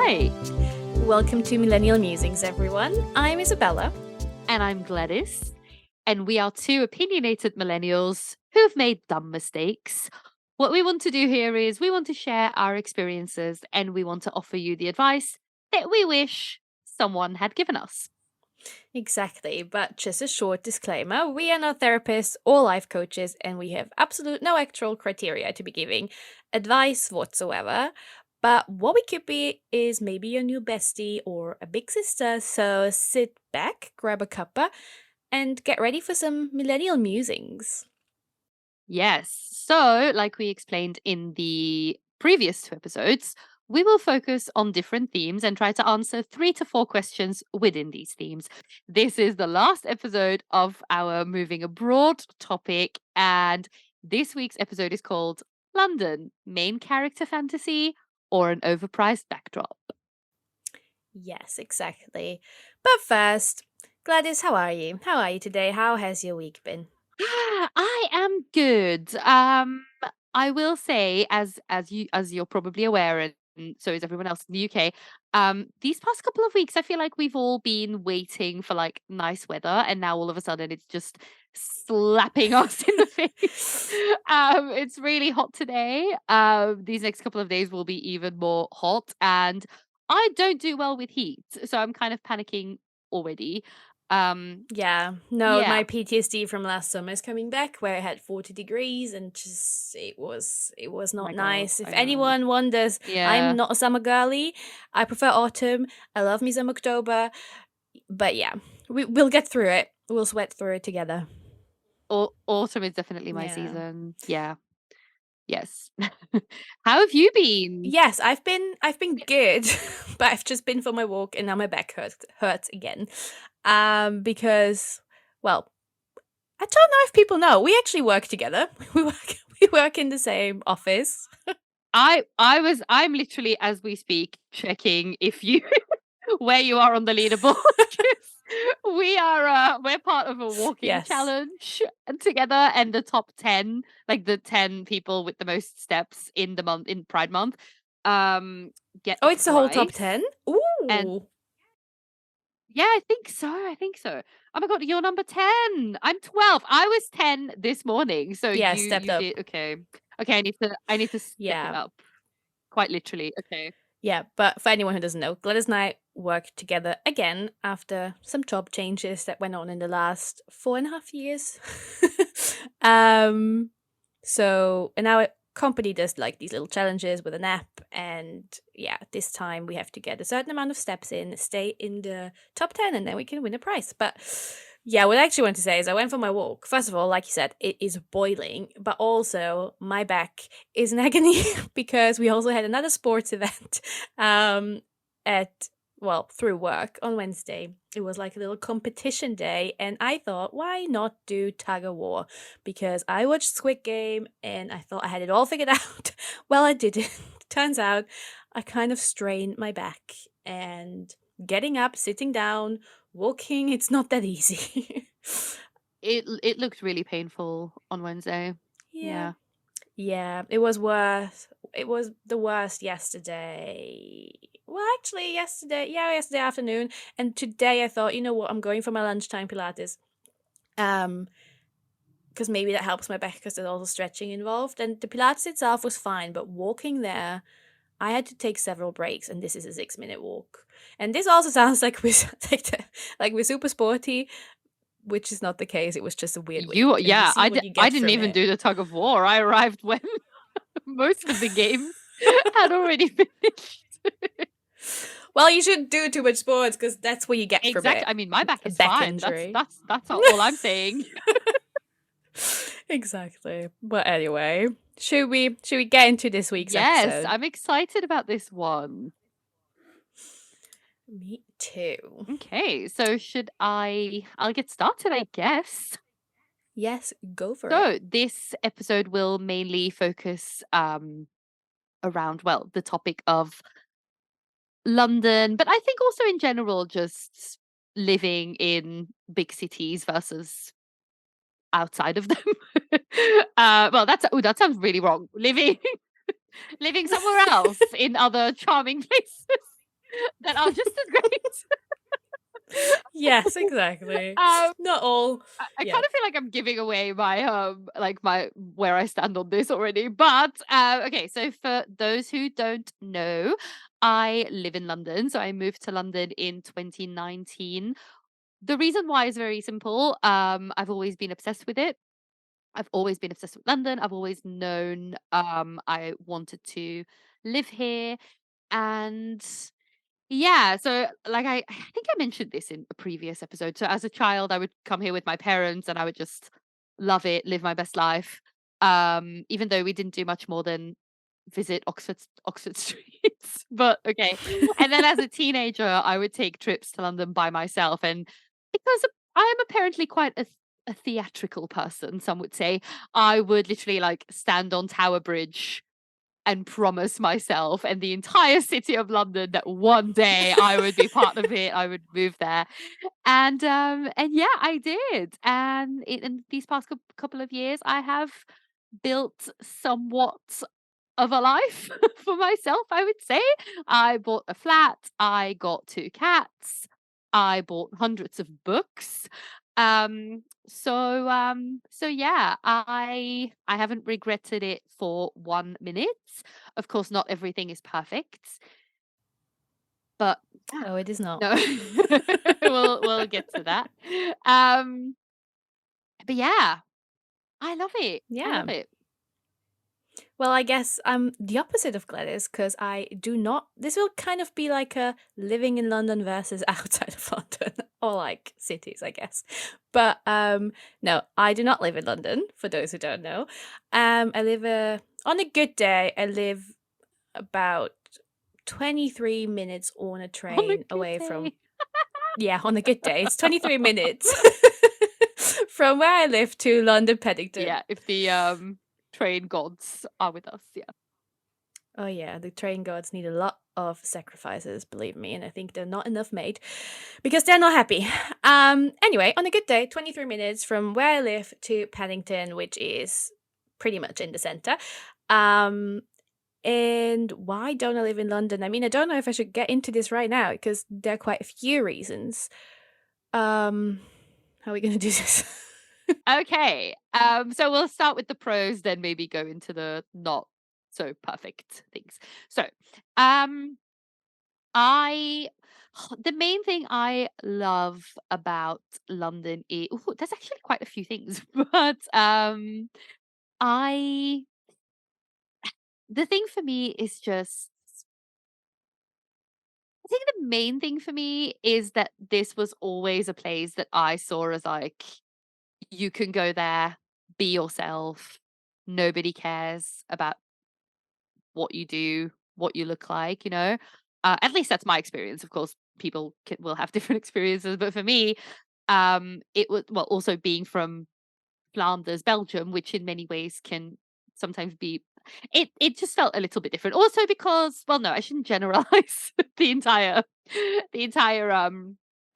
Hi. Welcome to Millennial Musings, everyone. I'm Isabella. And I'm Gladys. And we are two opinionated millennials who've made dumb mistakes. What we want to do here is we want to share our experiences and we want to offer you the advice that we wish someone had given us. Exactly, but just a short disclaimer, we are not therapists or life coaches and we have absolute no actual criteria to be giving advice whatsoever. But what we could be is maybe your new bestie or a big sister, so sit back, grab a cuppa, and get ready for some millennial musings. Yes. So, like we explained in the previous two episodes, we will focus on different themes and try to answer 3 to 4 questions within these themes. This is the last episode of our moving abroad topic, and this week's episode is called London, Main Character Fantasy or an Overpriced Backdrop. Yes, exactly. But first, Gladys, how are you? How are you today? How has your week been? I am good. I will say, as you're probably aware, and so is everyone else in the UK. These past couple of weeks, I feel like we've all been waiting for like nice weather, and now all of a sudden it's just slapping us in the face. It's really hot today. These next couple of days will be even more hot, and I don't do well with heat, so I'm kind of panicking already. Yeah, no, Yeah. my PTSD from last summer is coming back where I had 40 degrees and just it was Oh not my God, nice. If I know. anyone wonders, I'm Yeah. not a summer girly. I prefer autumn. I love me some October. But yeah, we'll get through it. We'll sweat through it together. Autumn is definitely my Yeah. season. Yeah. Yes. How have you been? Yes, I've been good, but I've just been for my walk and now my back hurts again. Because well, I don't know if people know. We actually work together. We work in the same office. I'm literally, as we speak, checking if you where you are on the leaderboard. 'Cause we're part of a walking Yes. challenge together, and the top 10, like the 10 people with the most steps in the month in Pride Month, get Oh, a it's the whole top 10? prize. And Ooh. yeah, I think so. I think so. Oh my God, you're number 10. I'm 12. I was 10 this morning. So Yeah, you stepped you up. did okay. Okay, I need to step it Yeah. up. Quite literally. Okay. Yeah, but for anyone who doesn't know, Gladys and I worked together again after some job changes that went on in the last 4.5 years. um, and our company does like these little challenges with an app, and yeah, this time we have to get a certain amount of steps in, stay in the top 10, and then we can win a prize. But yeah, what I actually want to say is I went for my walk. First of all, like you said, it is boiling, but also my back is in agony because we also had another sports event at through work on Wednesday. It was like a little competition day, and I thought, why not do tug of war? Because I watched Squid Game and I thought I had it all figured out. Well, I didn't. Turns out I kind of strained my back, and getting up, sitting down, walking, it's not that easy. It looked really painful on Wednesday. Yeah. Yeah. Yeah, it was worse. It was the worst yesterday. Well, actually, yesterday afternoon. And today I thought, you know what, I'm going for my lunchtime Pilates. Because maybe that helps my back because there's also stretching involved. And the Pilates itself was fine, but walking there, I had to take several breaks, and this is a 6-minute walk. And this also sounds like we're super sporty, which is not the case. It was just a weird week, and you Yeah, see what you I get didn't from even it. do the tug of war. I arrived when most of the games had already finished. Well, you shouldn't do too much sports because that's what you get from Exactly. it. I mean, my back A is back fine. injury. That's all I'm saying. Exactly. But anyway, should we get into this week's Yes, episode? I'm excited about this one. Me too. Okay, so I'll get started, I guess. Yes, go for it. So this episode will mainly focus around, well, the topic of London, but I think also in general just living in big cities versus outside of them. Well, that sounds really wrong. Living living somewhere else in other charming places. that are just as great. Yes, exactly. Um, Not all. I Yeah. kind of feel like I'm giving away my like my where I stand on this already. But okay, so for those who don't know, I live in London. So I moved to London in 2019. The reason why is very simple. I've always been obsessed with it. I've always been obsessed with London. I've always known I wanted to live here. And yeah, so like I think I mentioned this in a previous episode. So as a child, I would come here with my parents and I would just love it, live my best life. Even though we didn't do much more than visit Oxford streets. But okay. And then as a teenager, I would take trips to London by myself. And because I am apparently quite a theatrical person, some would say, I would literally like stand on Tower Bridge and promise myself and the entire city of London that one day I would be part of it. I would move there. And yeah, I did. And in these past couple of years, I have built somewhat of a life for myself, I would say. I bought a flat, I got 2 cats, I bought hundreds of books. So yeah, I haven't regretted it for 1 minute. Of course, not everything is perfect, but yeah. Oh, it is not. No. We'll get to that. Um, but yeah, I love it. I Yeah. love it. Well, I guess I'm the opposite of Gladys because I do not. This will kind of be like a living in London versus outside of London, or like cities, I guess. But no, I do not live in London. For those who don't know, I live on a good day. I live about 23 minutes on a On a train good away from. day. Yeah, on a good day, it's 23 minutes from where I live to London Paddington. Yeah, if the train gods are with us, yeah. Oh yeah, the train gods need a lot of sacrifices, believe me, and I think they're not enough made because they're not happy. Anyway, on a good day, 23 minutes from where I live to Paddington, which is pretty much in the center. Um and why don't I live in London? I mean, I don't know if I should get into this right now because there are quite a few reasons. How are we going to do this? Okay. So we'll start with the pros, then maybe go into the not so perfect things. So, um, I the main thing I love about London is there's actually quite a few things, but I the thing for me is just I think the main thing for me is that this was always a place that I saw as like you can go there, be yourself. Nobody cares about what you do, what you look like, you know? At least that's my experience. Of course, people will have different experiences, but for me, it was well, also being from Flanders, Belgium, which in many ways can sometimes be it just felt a little bit different. Also because well, no, I shouldn't generalize the entire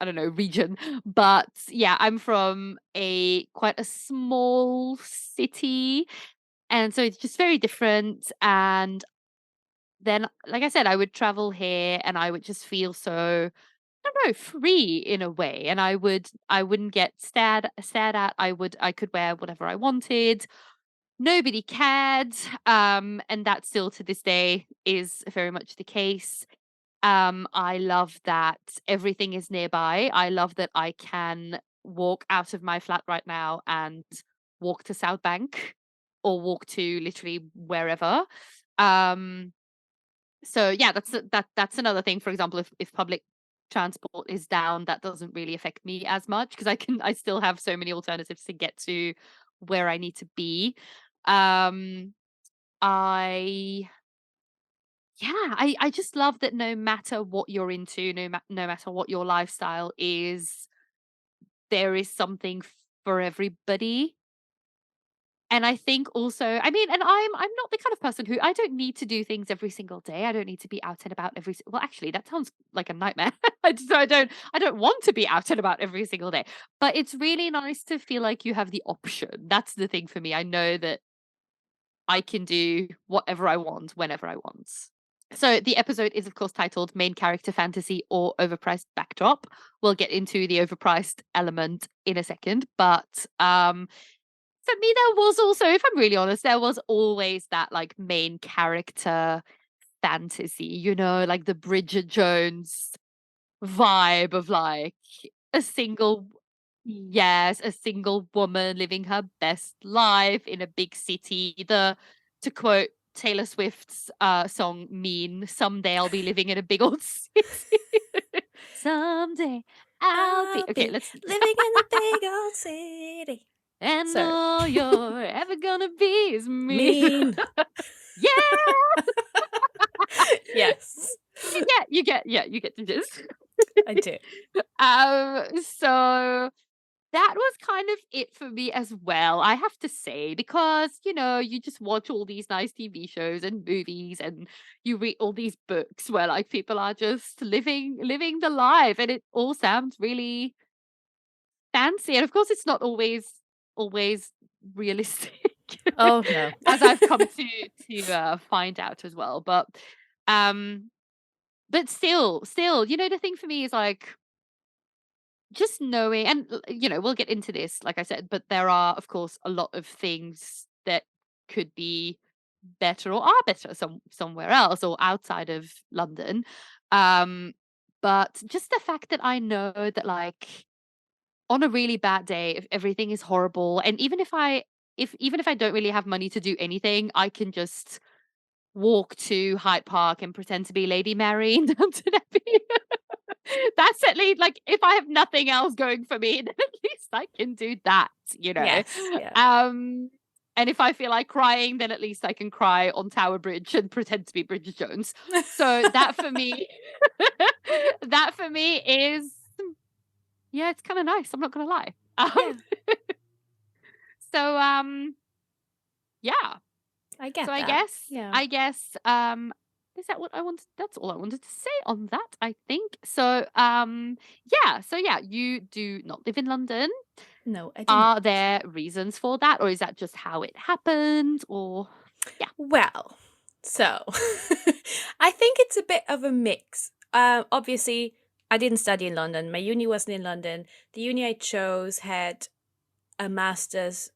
I don't know, region. But yeah, I'm from a quite a small city. And so it's just very different. And then, like I said, I would travel here and I would just feel so I don't know, free in a way. And I wouldn't get stared at. I could wear whatever I wanted. Nobody cared. And that still to this day is very much the case. I love that everything is nearby. I love that I can walk out of my flat right now and walk to South Bank or walk to literally wherever. Um so yeah, that's another thing. For example, if public transport is down, that doesn't really affect me as much because I still have so many alternatives to get to where I need to be. Um, I yeah, I just love that no matter what you're into, no matter what your lifestyle is, there is something for everybody. And I think also, I mean, and I'm not the kind of person who I don't need to do things every single day. I don't need to be out and about well, actually, that sounds like a nightmare. I don't want to be out and about every single day. But it's really nice to feel like you have the option. That's the thing for me. I know that I can do whatever I want whenever I want. So the episode is, of course, titled Main Character Fantasy or Overpriced Backdrop. We'll get into the overpriced element in a second. But for me, there was also, if I'm really honest, there was always that like main character fantasy, like the Bridget Jones vibe of like a single yes, a single woman living her best life in a big city. To quote Taylor Swift's song Mean, someday I'll be living in a big old city. Someday I'll be I'll okay, be let's living in a big old city. and Sorry. all you're ever gonna be is me. Mean. Yeah. Yes. You get the gist. I do. So that was kind of it for me as well, I have to say, because you just watch all these nice TV shows and movies, and you read all these books where like people are just living the life, and it all sounds really fancy. And of course, it's not always realistic, Oh, no. as I've come to find out as well. Um, but still, the thing for me is like just knowing, and we'll get into this, like I said, but there are, of course, a lot of things that could be better or are better somewhere else or outside of London. Um, but just the fact that I know that, like, on a really bad day, if everything is horrible, and even if I don't really have money to do anything, I can just walk to Hyde Park and pretend to be Lady Mary in Downton Abbey. That's at least like if I have nothing else going for me, then at least I can do that, you know. Yes, yeah. And if I feel like crying, then at least I can cry on Tower Bridge and pretend to be Bridget Jones. So that for me, that for me is yeah, it's kind of nice. I'm not gonna lie. Yeah, So yeah. I get So I that. guess Yeah. I guess is that what I wanted? That's all I wanted to say on that, I think. So yeah, you do not live in London. No, I do not. Are there reasons for that, or is that just how it happened? Or yeah. Well, so I think it's a bit of a mix. Obviously, I didn't study in London. My uni wasn't in London. The uni I chose had a master's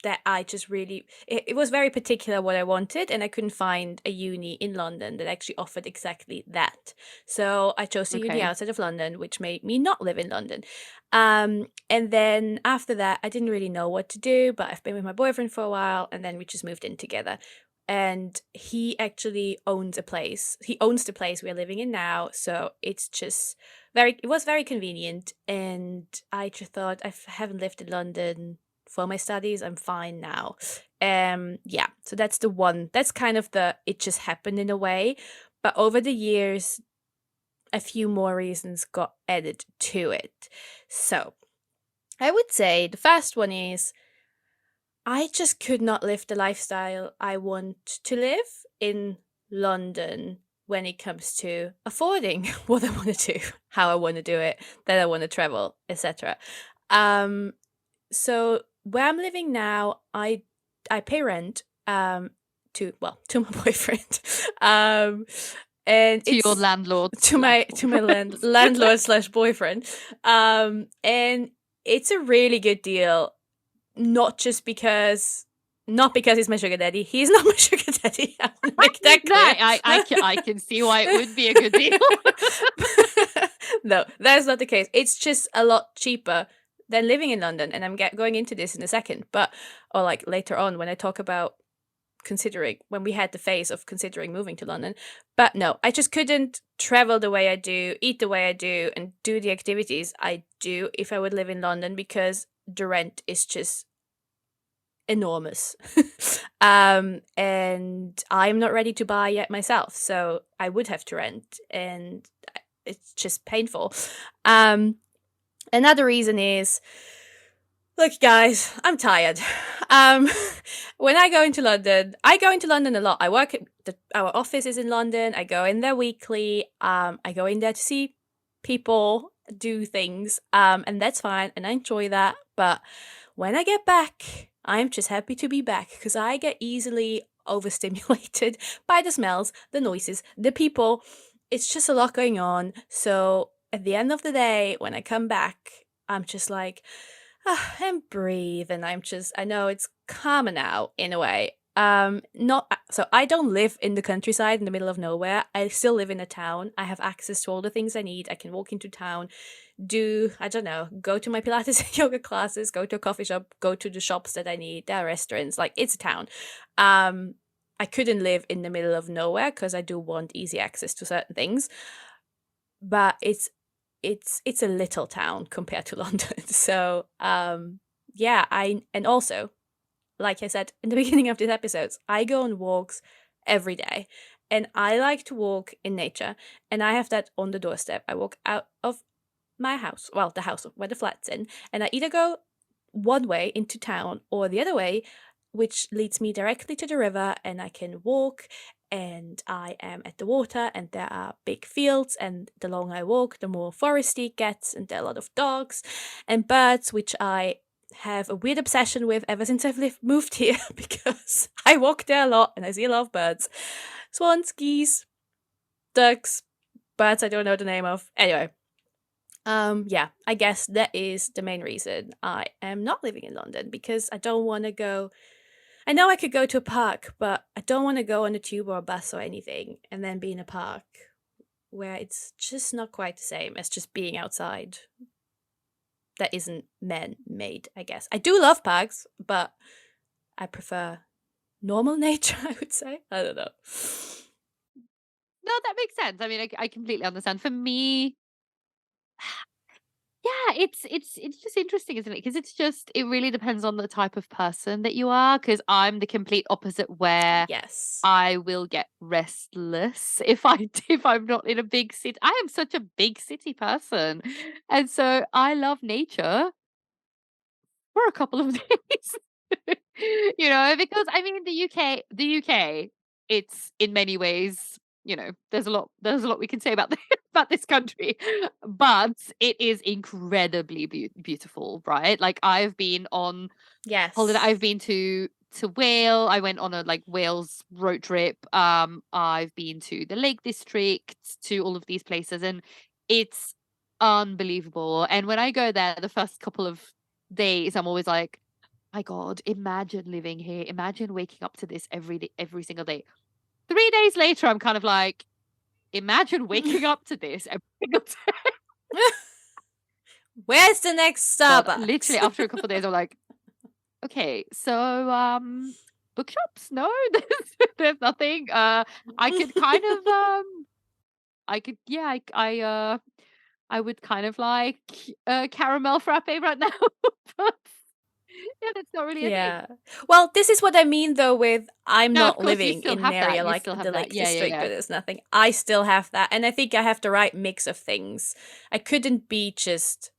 that I just really it was very particular what I wanted, and I couldn't find a uni in London that actually offered exactly that. So I chose a uni Okay. outside of London, which made me not live in London. And then after that, I didn't really know what to do, but I've been with my boyfriend for a while, and then we just moved in together. And he actually owns a place. He owns the place we're living in now, so it's just it was very convenient. And I just thought I haven't lived in London for my studies. I'm fine now. Yeah, so that's the one. That's kind of it just happened in a way. But over the years, a few more reasons got added to it. So I would say the first one is I just could not live the lifestyle I want to live in London when it comes to affording what I want to do, how I want to do it, that I want to travel, etc. So where I'm living now, I pay rent to my boyfriend. And To your it's landlord to slash my boyfriend. landlord slash boyfriend. And it's a really good deal, not because he's my sugar daddy. He's not my sugar daddy. I want to make that No, clear. I can see why it would be a good deal. No, that's not the case. It's just a lot cheaper than living in London, and I'm going into this in a second, or like later on when I talk about considering when we had the phase of considering moving to London. But no, I just couldn't travel the way I do, eat the way I do, and do the activities I do if I would live in London because the rent is just enormous. And I'm not ready to buy yet myself, so I would have to rent, and it's just painful. Another reason is, look, guys, I'm tired. When I go into London a lot. I work at our office is in London. I go in there weekly. I go in there to see people, do things, and that's fine, and I enjoy that. But when I get back, I'm just happy to be back because I get easily overstimulated by the smells, the noises, the people. It's just a lot going on. So at the end of the day, when I come back, I'm just like, and breathe. And I know it's calmer now in a way. Not so I don't live in the countryside in the middle of nowhere. I still live in a town. I have access to all the things I need. I can walk into town, I don't know, go to my Pilates and yoga classes, go to a coffee shop, go to the shops that I need. There are restaurants. Like, it's a town. I couldn't live in the middle of nowhere because I do want easy access to certain things. But it's a little town compared to London. So yeah, and also, like I said in the beginning of this episode, I go on walks every day. And I like to walk in nature. And I have that on the doorstep. I walk out of my house, well, the house where the flat's in, and I either go one way into town or the other way, which leads me directly to the river, and I can walk, and I am at the water, and there are big fields, and the longer I walk, the more foresty it gets, and there are a lot of dogs and birds, which I have a weird obsession with ever since I've moved here because I walk there a lot and I see a lot of birds. Swans, geese, ducks, birds I don't know the name of. Anyway, yeah, I guess that is the main reason I am not living in London, because I don't want to go. I know I could go to a park, but I don't want to go on a tube or a bus or anything and then be in a park where it's just not quite the same as just being outside. That isn't man-made, I guess. I do love parks, but I prefer normal nature, I would say. I don't know. No, that makes sense. I mean, I completely understand. For me, yeah, it's just interesting, isn't it? Because it really depends on the type of person that you are. Because I'm the complete opposite, where Yes. I will get restless if I'm not in a big city. I am such a big city person, and so I love nature for a couple of days. Because I mean the UK, it's in many ways, there's a lot we can say about about this country, but it is incredibly beautiful, right? Like, I've been on holiday. Yes. I've been to Wales. I went on a, like, Wales road trip. I've been to the Lake District, to all of these places, and it's unbelievable. And when I go there, the first couple of days, I'm always like, my God, imagine living here. Imagine waking up to this every day, every single day. 3 days later, I'm kind of like, imagine waking up to this every single day. Where's the next God, Starbucks? literally after a couple of days, I'm like, okay, so bookshops? No, there's nothing. I could kind of I could yeah, I would kind of like a caramel frappe right now, but yeah, that's not really a thing. Yeah. Well, this is what I mean though with I'm No, of not course you living still in an have that. area You like still have the that. Lake Yeah, yeah, District yeah. where there's nothing. I still have that. And I think I have the right mix of things. I couldn't be just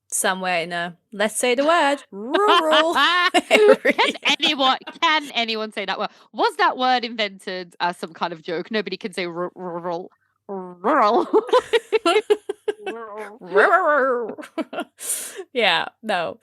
somewhere in a, let's say the word, rural Can area. anyone say that word? Was that word invented as some kind of joke? Nobody can say rural. Rural. Rural. Yeah, no.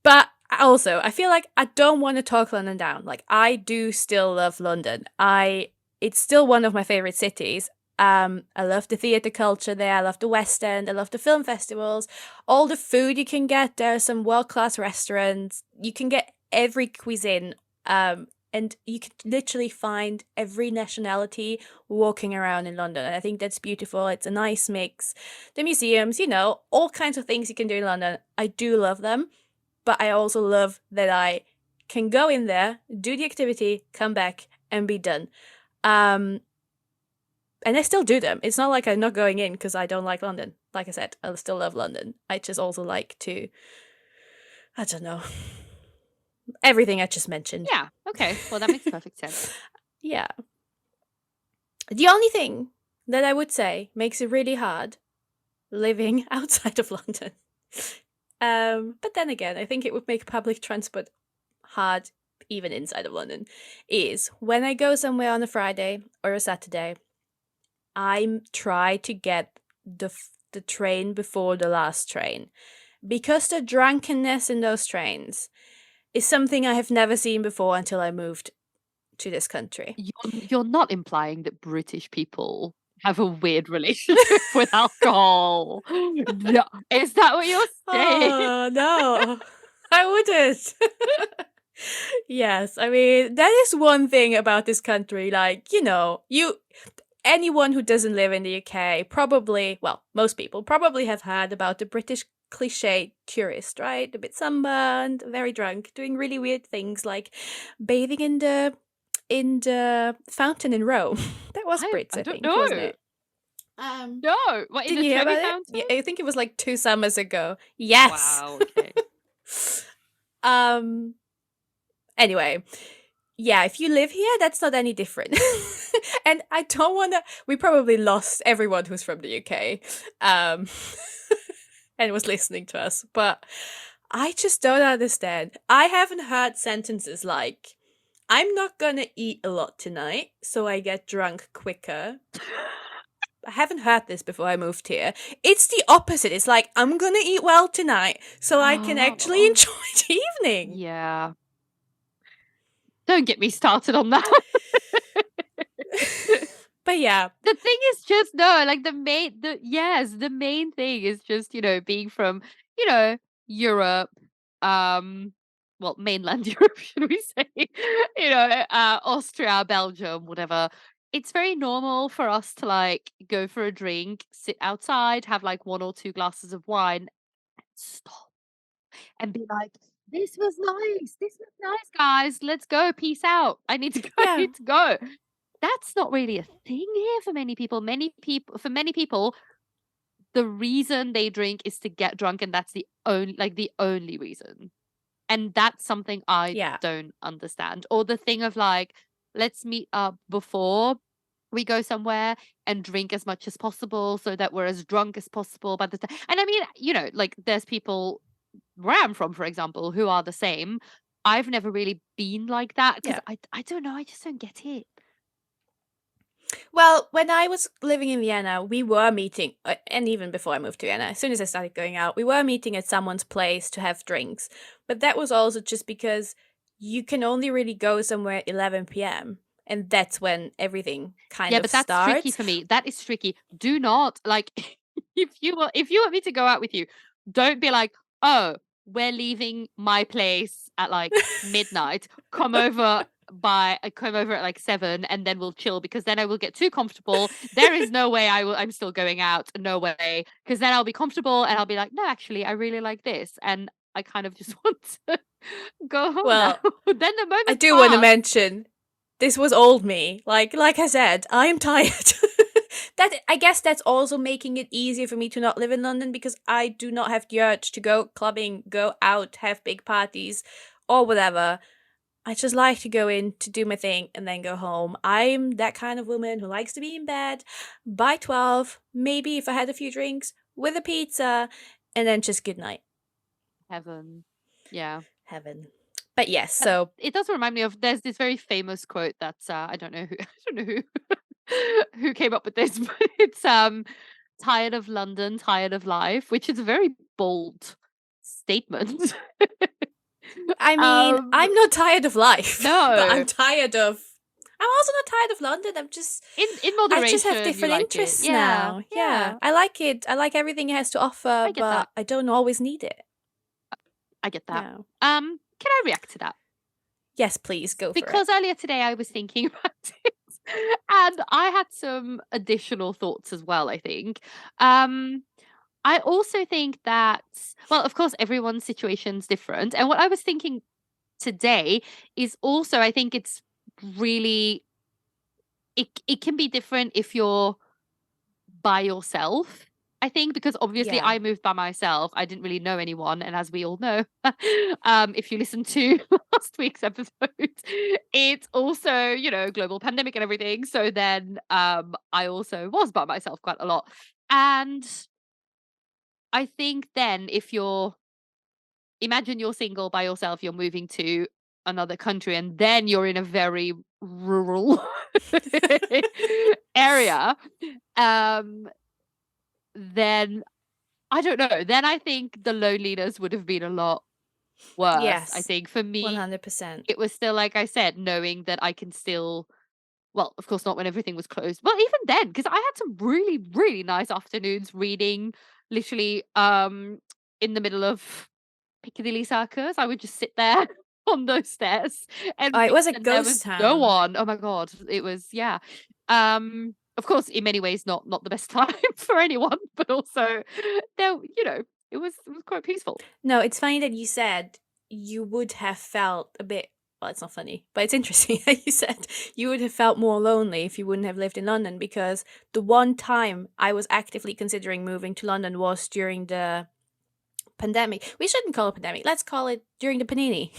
But also, I feel like I don't want to talk London down. Like, I do still love London. It's still one of my favorite cities. I love the theatre culture there. I love the West End. I love the film festivals. All the food you can get. There are some world-class restaurants. You can get every cuisine. And you can literally find every nationality walking around in London. And I think that's beautiful. It's a nice mix. The museums, all kinds of things you can do in London. I do love them. But I also love that I can go in there, do the activity, come back, and be done. And I still do them. It's not like I'm not going in because I don't like London. Like I said, I still love London. I just also like to, I don't know, everything I just mentioned. Yeah. Okay. Well, that makes perfect sense. Yeah. The only thing that I would say makes it really hard living outside of London. But then again, I think it would make public transport hard even inside of London, is when I go somewhere on a Friday or a Saturday, I try to get the train before the last train, because the drunkenness in those trains is something I have never seen before until I moved to this country. You're not implying that British people have a weird relationship with alcohol. No, is that what you're saying? Oh, no. I wouldn't. Yes, I mean, that is one thing about this country, like, anyone who doesn't live in the UK probably, well, most people probably have heard about the British cliché tourist, right? A bit sunburned, very drunk, doing really weird things like bathing in the fountain in Rome. That was Brits, I I don't think, wasn't know. it? Um, No. What, in didn't the you hear Trevi about it? Fountain? Yeah, I think it was like 2 summers ago. Yes. Wow, okay. um. Anyway, yeah, if you live here, that's not any different. And I don't want to. We probably lost everyone who's from the UK, um, and was listening to us. But I just don't understand. I haven't heard sentences like, "I'm not gonna eat a lot tonight, so I get drunk quicker." I haven't heard this before I moved here. It's the opposite. It's like, I'm gonna eat well tonight, so I can actually enjoy the evening. Yeah. Don't get me started on that. But yeah. The thing is just no, like the main thing is just, being from, Europe, well, mainland Europe, should we say? Austria, Belgium, whatever. It's very normal for us to like go for a drink, sit outside, have like one or two glasses of wine, stop and be like, this was nice. This was nice, guys. Let's go. Peace out. I need to go. I Yeah. need to go. That's not really a thing here for many people. For many people, the reason they drink is to get drunk, and that's the only reason. And that's something I Yeah. don't understand. Or the thing of like, let's meet up before we go somewhere and drink as much as possible so that we're as drunk as possible by the time. And I mean, like there's people where I'm from, for example, who are the same. I've never really been like that because Yeah. I don't know. I just don't get it. Well, when I was living in Vienna, we were meeting, and even before I moved to Vienna, as soon as I started going out, we were meeting at someone's place to have drinks. But that was also just because you can only really go somewhere at 11 p.m. And that's when everything kind Yeah, of but that's tricky starts. for me. That is tricky. Do not like if you want me to go out with you, don't be like, "Oh, we're leaving my place at like midnight. Come over at like 7 and then we'll chill because then I will get too comfortable. There is no way I'm still going out. No way. Because then I'll be comfortable and I'll be like, "No, actually, I really like this." And I kind of just want to go home now. Well, Then the I moments do want to pass. mention this was old me. Like I said, I am tired. That I guess that's also making it easier for me to not live in London because I do not have the urge to go clubbing, go out, have big parties, or whatever. I just like to go in to do my thing and then go home. I'm that kind of woman who likes to be in bed by 12, maybe if I had a few drinks, with a pizza, and then just good night. Heaven. Yeah. Heaven. But yes, so It does remind me of there's this very famous quote that's I don't know who I don't know who who came up with this, but it's tired of London, tired of life, which is a very bold statement. I mean, um I'm not tired of life, but no. I'm also not tired of London. In I just have moderation you different like it. interests Yeah. now. Yeah. Yeah, I like it. I like everything it has to offer, I get that. but I don't always need it. I get that. Yeah. Can I react to that? Yes, please go for it. Because earlier today I was thinking about it and I had some additional thoughts as well, I think. I also think that, well, of course, everyone's situation's different. And what I was thinking today is also, I think it's really, it can be different if you're by yourself. I think because obviously Yeah. I moved by myself. I didn't really know anyone. And as we all know, if you listen to last week's episode, it's also, global pandemic and everything. So then I also was by myself quite a lot. And I think then if imagine you're single by yourself, you're moving to another country, and then you're in a very rural area, um, then I don't know. Then I think the loneliness would have been a lot. worse. I Yes, think for me, 100%. it was still, like I said, knowing that I can still, well, of course, not when everything was closed, but even then, because I had some really, really nice afternoons reading literally in the middle of Piccadilly Circus. I would just sit there on those stairs and Oh, it read, was a and there was ghost no town. one. Oh my God. It was, yeah. Of course, in many ways, not the best time for anyone, but also there, it was quite peaceful. No, it's funny that you said you would have felt a bit, well, it's not funny, but it's interesting that you said you would have felt more lonely if you wouldn't have lived in London, because the one time I was actively considering moving to London was during the pandemic. We shouldn't call it pandemic. Let's call it during the panini.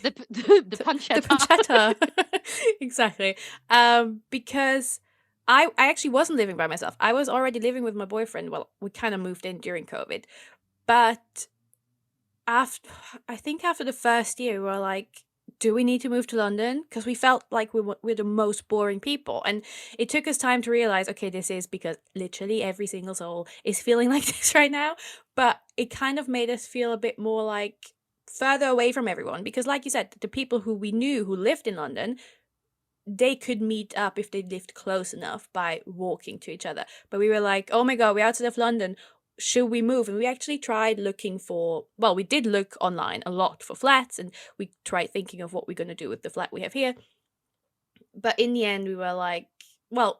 The the, the pancetta. pancetta. Exactly. Because I actually wasn't living by myself. I was already living with my boyfriend. Well, we kind of moved in during COVID. But after, I think after the first year, we were like, do we need to move to London? Because we felt like we're the most boring people. And it took us time to realize, okay, this is because literally every single soul is feeling like this right now. But it kind of made us feel a bit more like further away from everyone. Because, like you said, the people who we knew who lived in London, they could meet up if they lived close enough by walking to each other. But we were like, oh my God, we're outside of London. Should we move? And we actually tried looking for, well, we did look online a lot for flats, and we tried thinking of what we're going to do with the flat we have here. But in the end, we were like, well,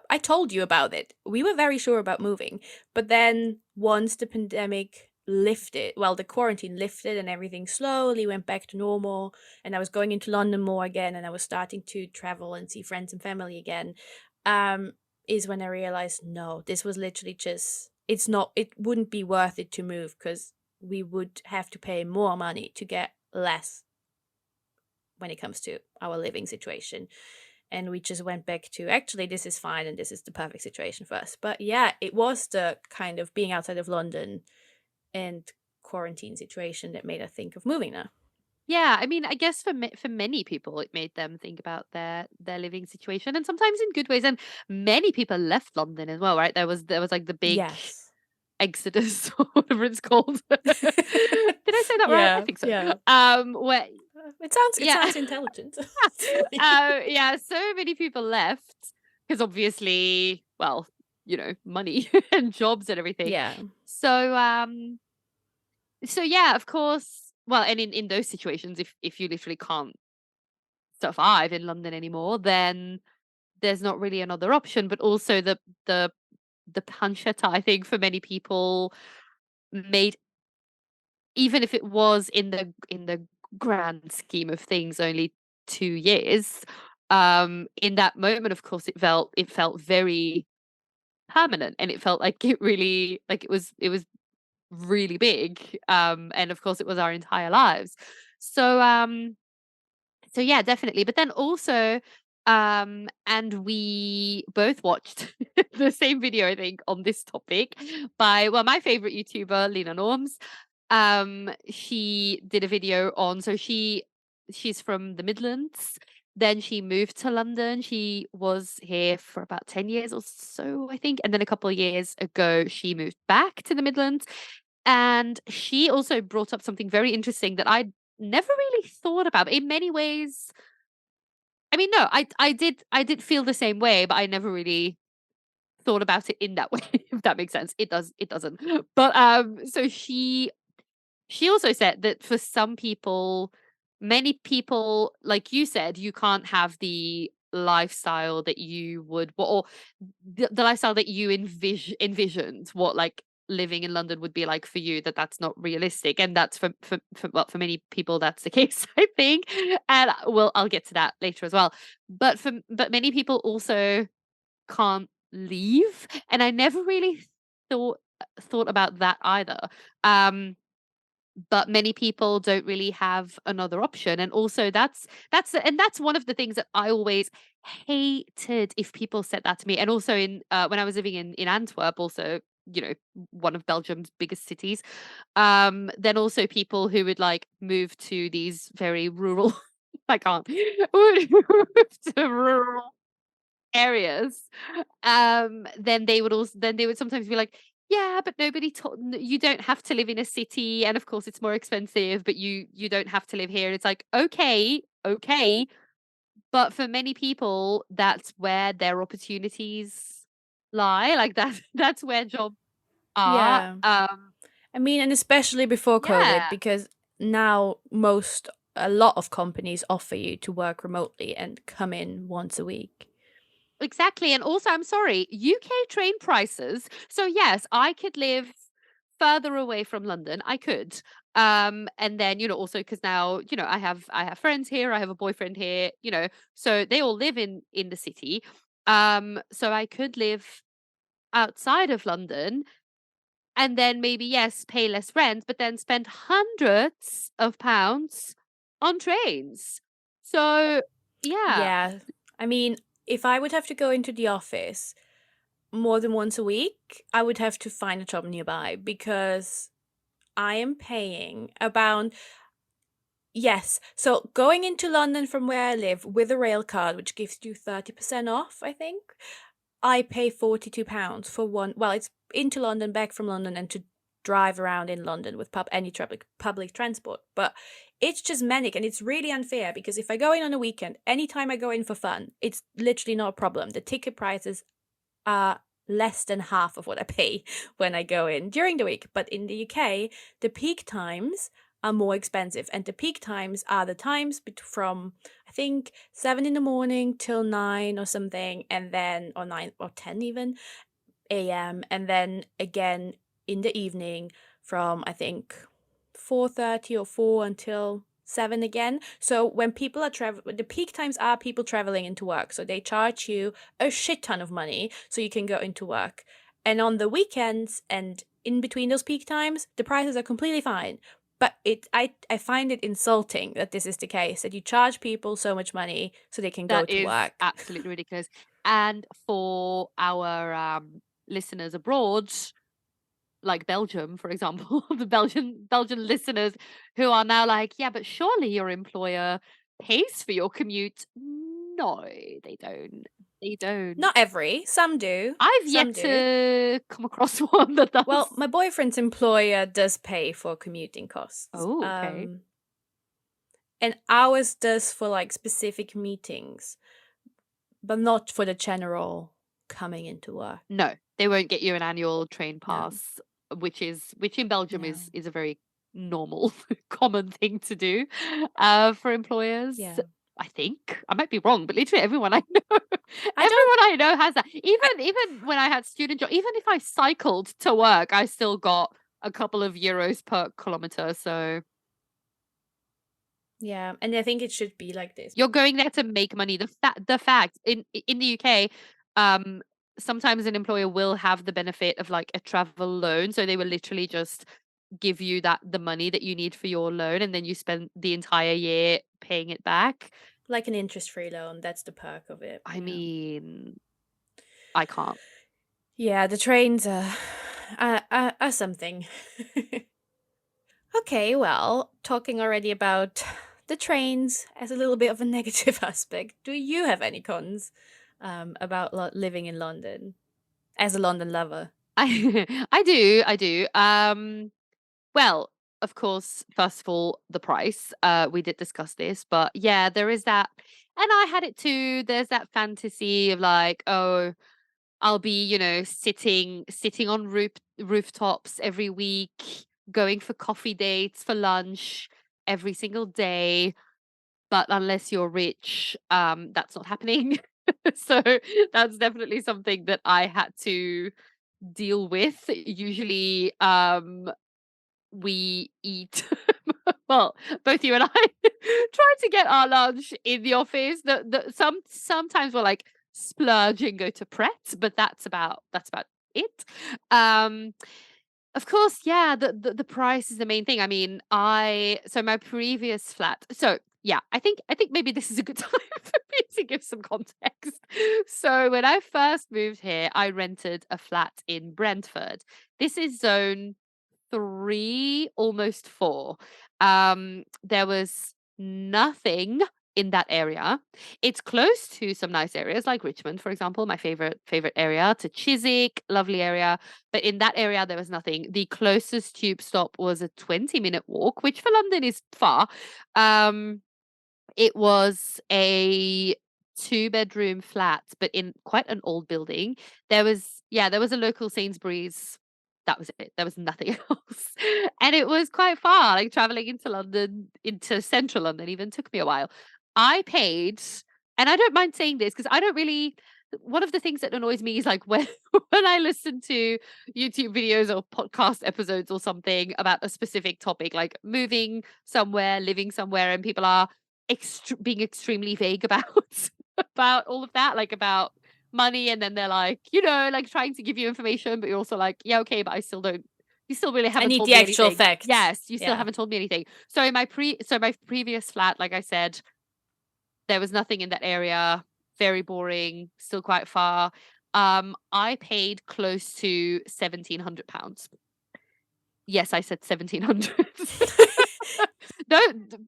I told you about it. We were very sure about moving. But then once the pandemic lifted, well, the quarantine lifted and everything slowly went back to normal, and I was going into London more again, and I was starting to travel and see friends and family again, um, is when I realized, no, this was literally just, it wouldn't be worth it to move, because we would have to pay more money to get less when it comes to our living situation. And we just went back to, actually, this is fine and this is the perfect situation for us. But yeah, it was the kind of being outside of London and quarantine situation that made us think of moving now. Yeah, I mean, I guess for many people, it made them think about their living situation, and sometimes in good ways. And many people left London as well, right? There was like the big Yes. exodus, or whatever it's called. Did I say that right? I Yeah, think so. yeah. Where It yeah, sounds intelligent. It's funny. yeah, so many people left because obviously, well, money and jobs and everything. Yeah. So so yeah, of course. Well, and in those situations, if you literally can't survive in London anymore, then there's not really another option. But also the the pancetta, I think, for many people made, even if it was in the grand scheme of things only 2 years, in that moment, of course, it felt very permanent, and it felt like it really, like it was really big, and of course it was our entire lives. So so yeah, definitely. But then also, and we both watched the same video, I think, on this topic by, well, my favorite YouTuber, Lena Norms. She did a video on, so she's from the Midlands. Then she moved to London. She was here for about 10 years or so, I think. And then a couple of years ago, she moved back to the Midlands. And she also brought up something very interesting that I never really thought about. In many ways, I mean, no, I did feel the same way, but I never really thought about it in that way, if that makes sense. It doesn't. But so she also said that for some people, many people, like you said, you can't have the lifestyle that you would, or the lifestyle that you envisioned what, like, living in London would be like for you, that's not realistic. And that's for many people that's the case, I think. And well, I'll get to that later as well. But many people also can't leave, and I never really thought about that either. Um but many people don't really have another option, and also that's one of the things that I always hated if people said that to me. And also in when I was living in Antwerp, also, one of Belgium's biggest cities, then also people who would, like, move to these very rural I can't would move to rural areas, then they would sometimes be like, Yeah, but you don't have to live in a city, and of course it's more expensive, but you don't have to live here. It's like, okay, okay, but for many people, that's where their opportunities lie. Like that's where jobs are. Yeah. I mean, and especially before COVID, Yeah. because now a lot of companies offer you to work remotely and come in once a week. Exactly, and also, I'm sorry, UK train prices. So yes, I could live further away from London. I could. And then, also because now, I have friends here, I have a boyfriend here, so they all live in the city. So I could live outside of London and then maybe yes, pay less rent, but then spend hundreds of pounds on trains. So, yeah, Yeah. I mean, if I would have to go into the office more than once a week, I would have to find a job nearby because I am paying about, yes. So going into London from where I live with a rail card, which gives you 30% off, I think, I pay £42 for one. Well, it's into London, back from London, and to drive around in London with any public transport. But it's just manic, and it's really unfair because if I go in on a weekend, anytime I go in for fun, it's literally not a problem. The ticket prices are less than half of what I pay when I go in during the week. But in the UK, the peak times are more expensive, and the peak times are the times from I think 7 in the morning till 9 or something, and then or 9 or 10 even a.m. and then again in the evening from I think 4:30 or 4 until 7 again. So when people are the peak times are people traveling into work. So they charge you a shit ton of money so you can go into work. And on the weekends and in between those peak times, the prices are completely fine. But I find it insulting that this is the case, that you charge people so much money so they can go that to is work. absolutely ridiculous. And for our listeners abroad, like Belgium, for example, the Belgian listeners who are now like, yeah, but surely your employer pays for your commute. No, they don't. They don't. Not every, some do. I've Some yet do. to come across one that Well, does. my boyfriend's employer does pay for commuting costs. Oh, okay. And ours does for like specific meetings, but not for the general coming into work. No, they won't get you an annual train No, pass, which in Belgium no. is a very normal, common thing to do, for employers. Yeah. I think I might be wrong, but literally everyone I know, I don't, everyone I know has that. I, Even when I had student job, even if I cycled to work, I still got a couple of euros per kilometer. So yeah. And I think it should be like this. you're going there to make money. The fact in the UK, um, sometimes an employer will have the benefit of like a travel loan, so they will literally just give you the money that you need for your loan, and then you spend the entire year paying it back. Like an interest-free loan. That's the perk of it. I Yeah. mean, I can't. Yeah, the trains are something. Okay, well, talking already about the trains as a little bit of a negative aspect, do you have any cons about living in London as a London lover? I do. Well, of course, first of all, the price. We did discuss this, but yeah, there is that, and I had it too. There's that fantasy of like, oh, I'll be, sitting on rooftops every week, going for coffee dates for lunch every single day. But unless you're rich, that's not happening. So that's definitely something that I had to deal with. Usually, we eat well, both you and I try to get our lunch in the office. Sometimes we're like splurge and go to Pret, but that's about it. Um of course, yeah, the price is the main thing. I mean, I so my previous flat. So yeah, I think maybe this is a good time for me to give some context. So when I first moved here, I rented a flat in Brentford. This is zone 3, almost 4. There was nothing in that area. It's close to some nice areas like Richmond, for example, my favorite area, to Chiswick, lovely area. But in that area, there was nothing. The closest tube stop was a 20-minute walk, which for London is far. It was a two-bedroom flat, but in quite an old building. There was a local Sainsbury's. That was it. There was nothing else. And it was quite far, like traveling into London, into central London even took me a while. I paid, and I don't mind saying this because I don't really, one of the things that annoys me is like when when I listen to YouTube videos or podcast episodes or something about a specific topic, like moving somewhere, living somewhere, and people are being extremely vague about about all of that, like about money, and then they're like, like trying to give you information, but you're also like, yeah, okay, but I still don't. You still really I haven't need told the me actual anything. facts. Yes, you still Yeah. haven't told me anything. So in my previous flat, like I said, there was nothing in that area. Very boring. Still quite far. I paid close to £1,700. Yes, I said 1,700. No,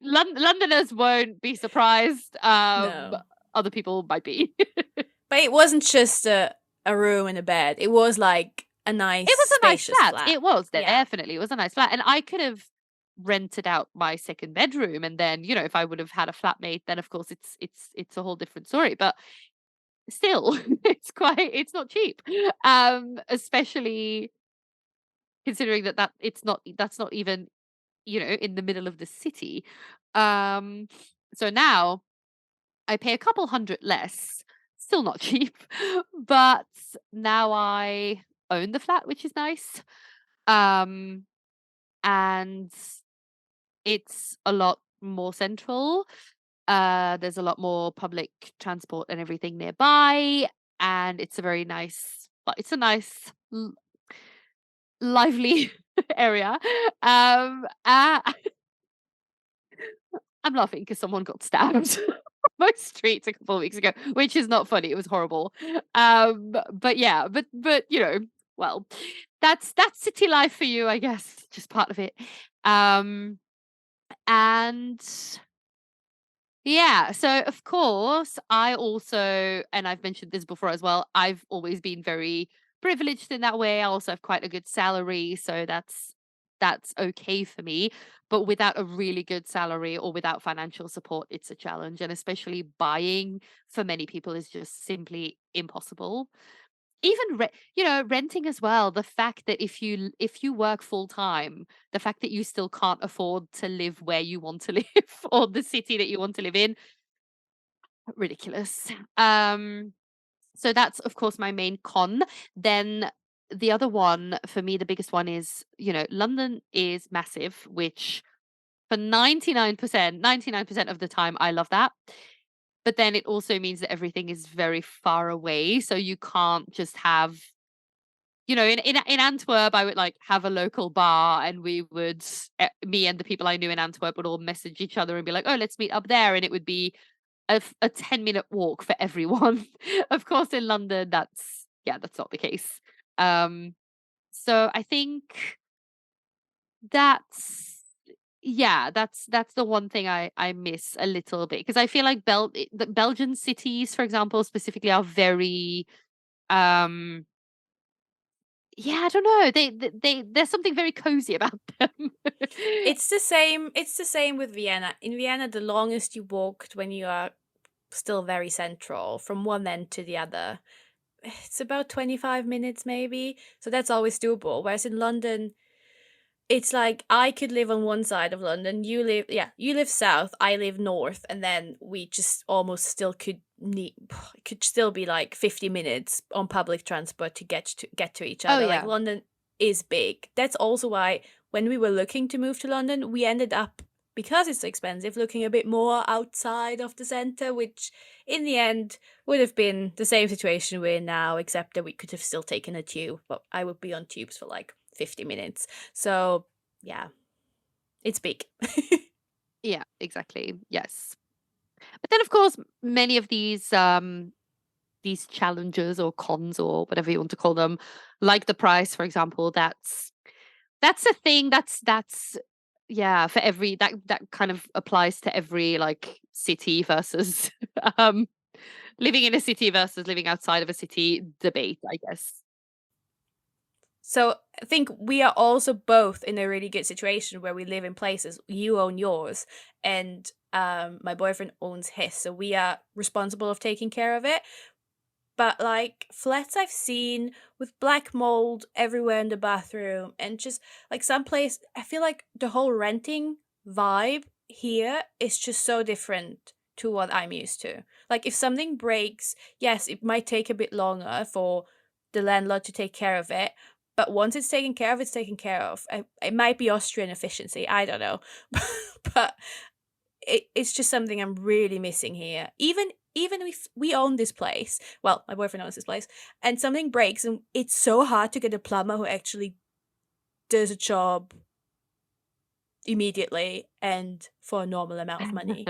Londoners won't be surprised. No. Other people might be. But it wasn't just a room and a bed. It was like a nice, It was a nice spacious flat. flat. It was Yeah. definitely. It was a nice flat, and I could have rented out my second bedroom, and then if I would have had a flatmate, then of course it's a whole different story. But still, it's not cheap, especially considering that that's not even in the middle of the city. Um, so now I pay a couple hundred less, still not cheap, but now I own the flat, which is nice. Um, and it's a lot more central. There's a lot more public transport and everything nearby, and it's a very nice, it's a nice, lively area. Uh, I'm laughing because someone got stabbed on my streets a couple of weeks ago, which is not funny. It was horrible. But yeah, but well, that's city life for you, I guess. Just part of it. Um, and yeah, so of course, I also, and I've mentioned this before as well, I've always been very privileged in that way. I also have quite a good salary, so that's okay for me. But without a really good salary or without financial support, it's a challenge. And especially buying for many people is just simply impossible. Even renting as well, the fact that if you work full time, the fact that you still can't afford to live where you want to live or the city that you want to live in, ridiculous. So that's of course my main con. Then the other one for me, the biggest one is, London is massive, which for 99% of the time I love that. But then it also means that everything is very far away, so you can't just have, in Antwerp, I would like have a local bar, and we would, me and the people I knew in Antwerp would all message each other and be like, "Oh, let's meet up there," and it would be a 10-minute walk for everyone. Of course, in London, that's not the case. Um, so I think that's that's the one thing I miss a little bit, because I feel like the Belgian cities, for example, specifically, are very um yeah, I don't know. There's something very cozy about them. It's the same with Vienna. In Vienna, the longest you walked when you are still very central from one end to the other, it's about 25 minutes maybe. So that's always doable. Whereas in London, it's like I could live on one side of London, you live south, I live north, and then we just almost still could still be like 50 minutes on public transport to get to each Oh other. Like yeah. London is big. That's also why when we were looking to move to London, we ended up, because it's so expensive, looking a bit more outside of the center, which in the end would have been the same situation we're in now, except that we could have still taken a tube, but I would be on tubes for like 50 minutes. So, yeah, it's big. Yeah, exactly. Yes. But then of course, many of these challenges or cons or whatever you want to call them, like the price, for example, that's a thing. That's yeah, for every that kind of applies to every, like, city versus, um, living in a city versus living outside of a city debate, I guess. So I think we are also both in a really good situation where we live in places. You own yours, and my boyfriend owns his. So we are responsible of taking care of it. But like flats I've seen with black mold everywhere in the bathroom, and just like some place, I feel like the whole renting vibe here is just so different to what I'm used to. Like if something breaks, yes, it might take a bit longer for the landlord to take care of it. But once it's taken care of, it's taken care of. It might be Austrian efficiency. I don't know. But it's just something I'm really missing here. Even if we own this place, well, my boyfriend owns this place, and something breaks, and it's so hard to get a plumber who actually does a job immediately and for a normal amount of money.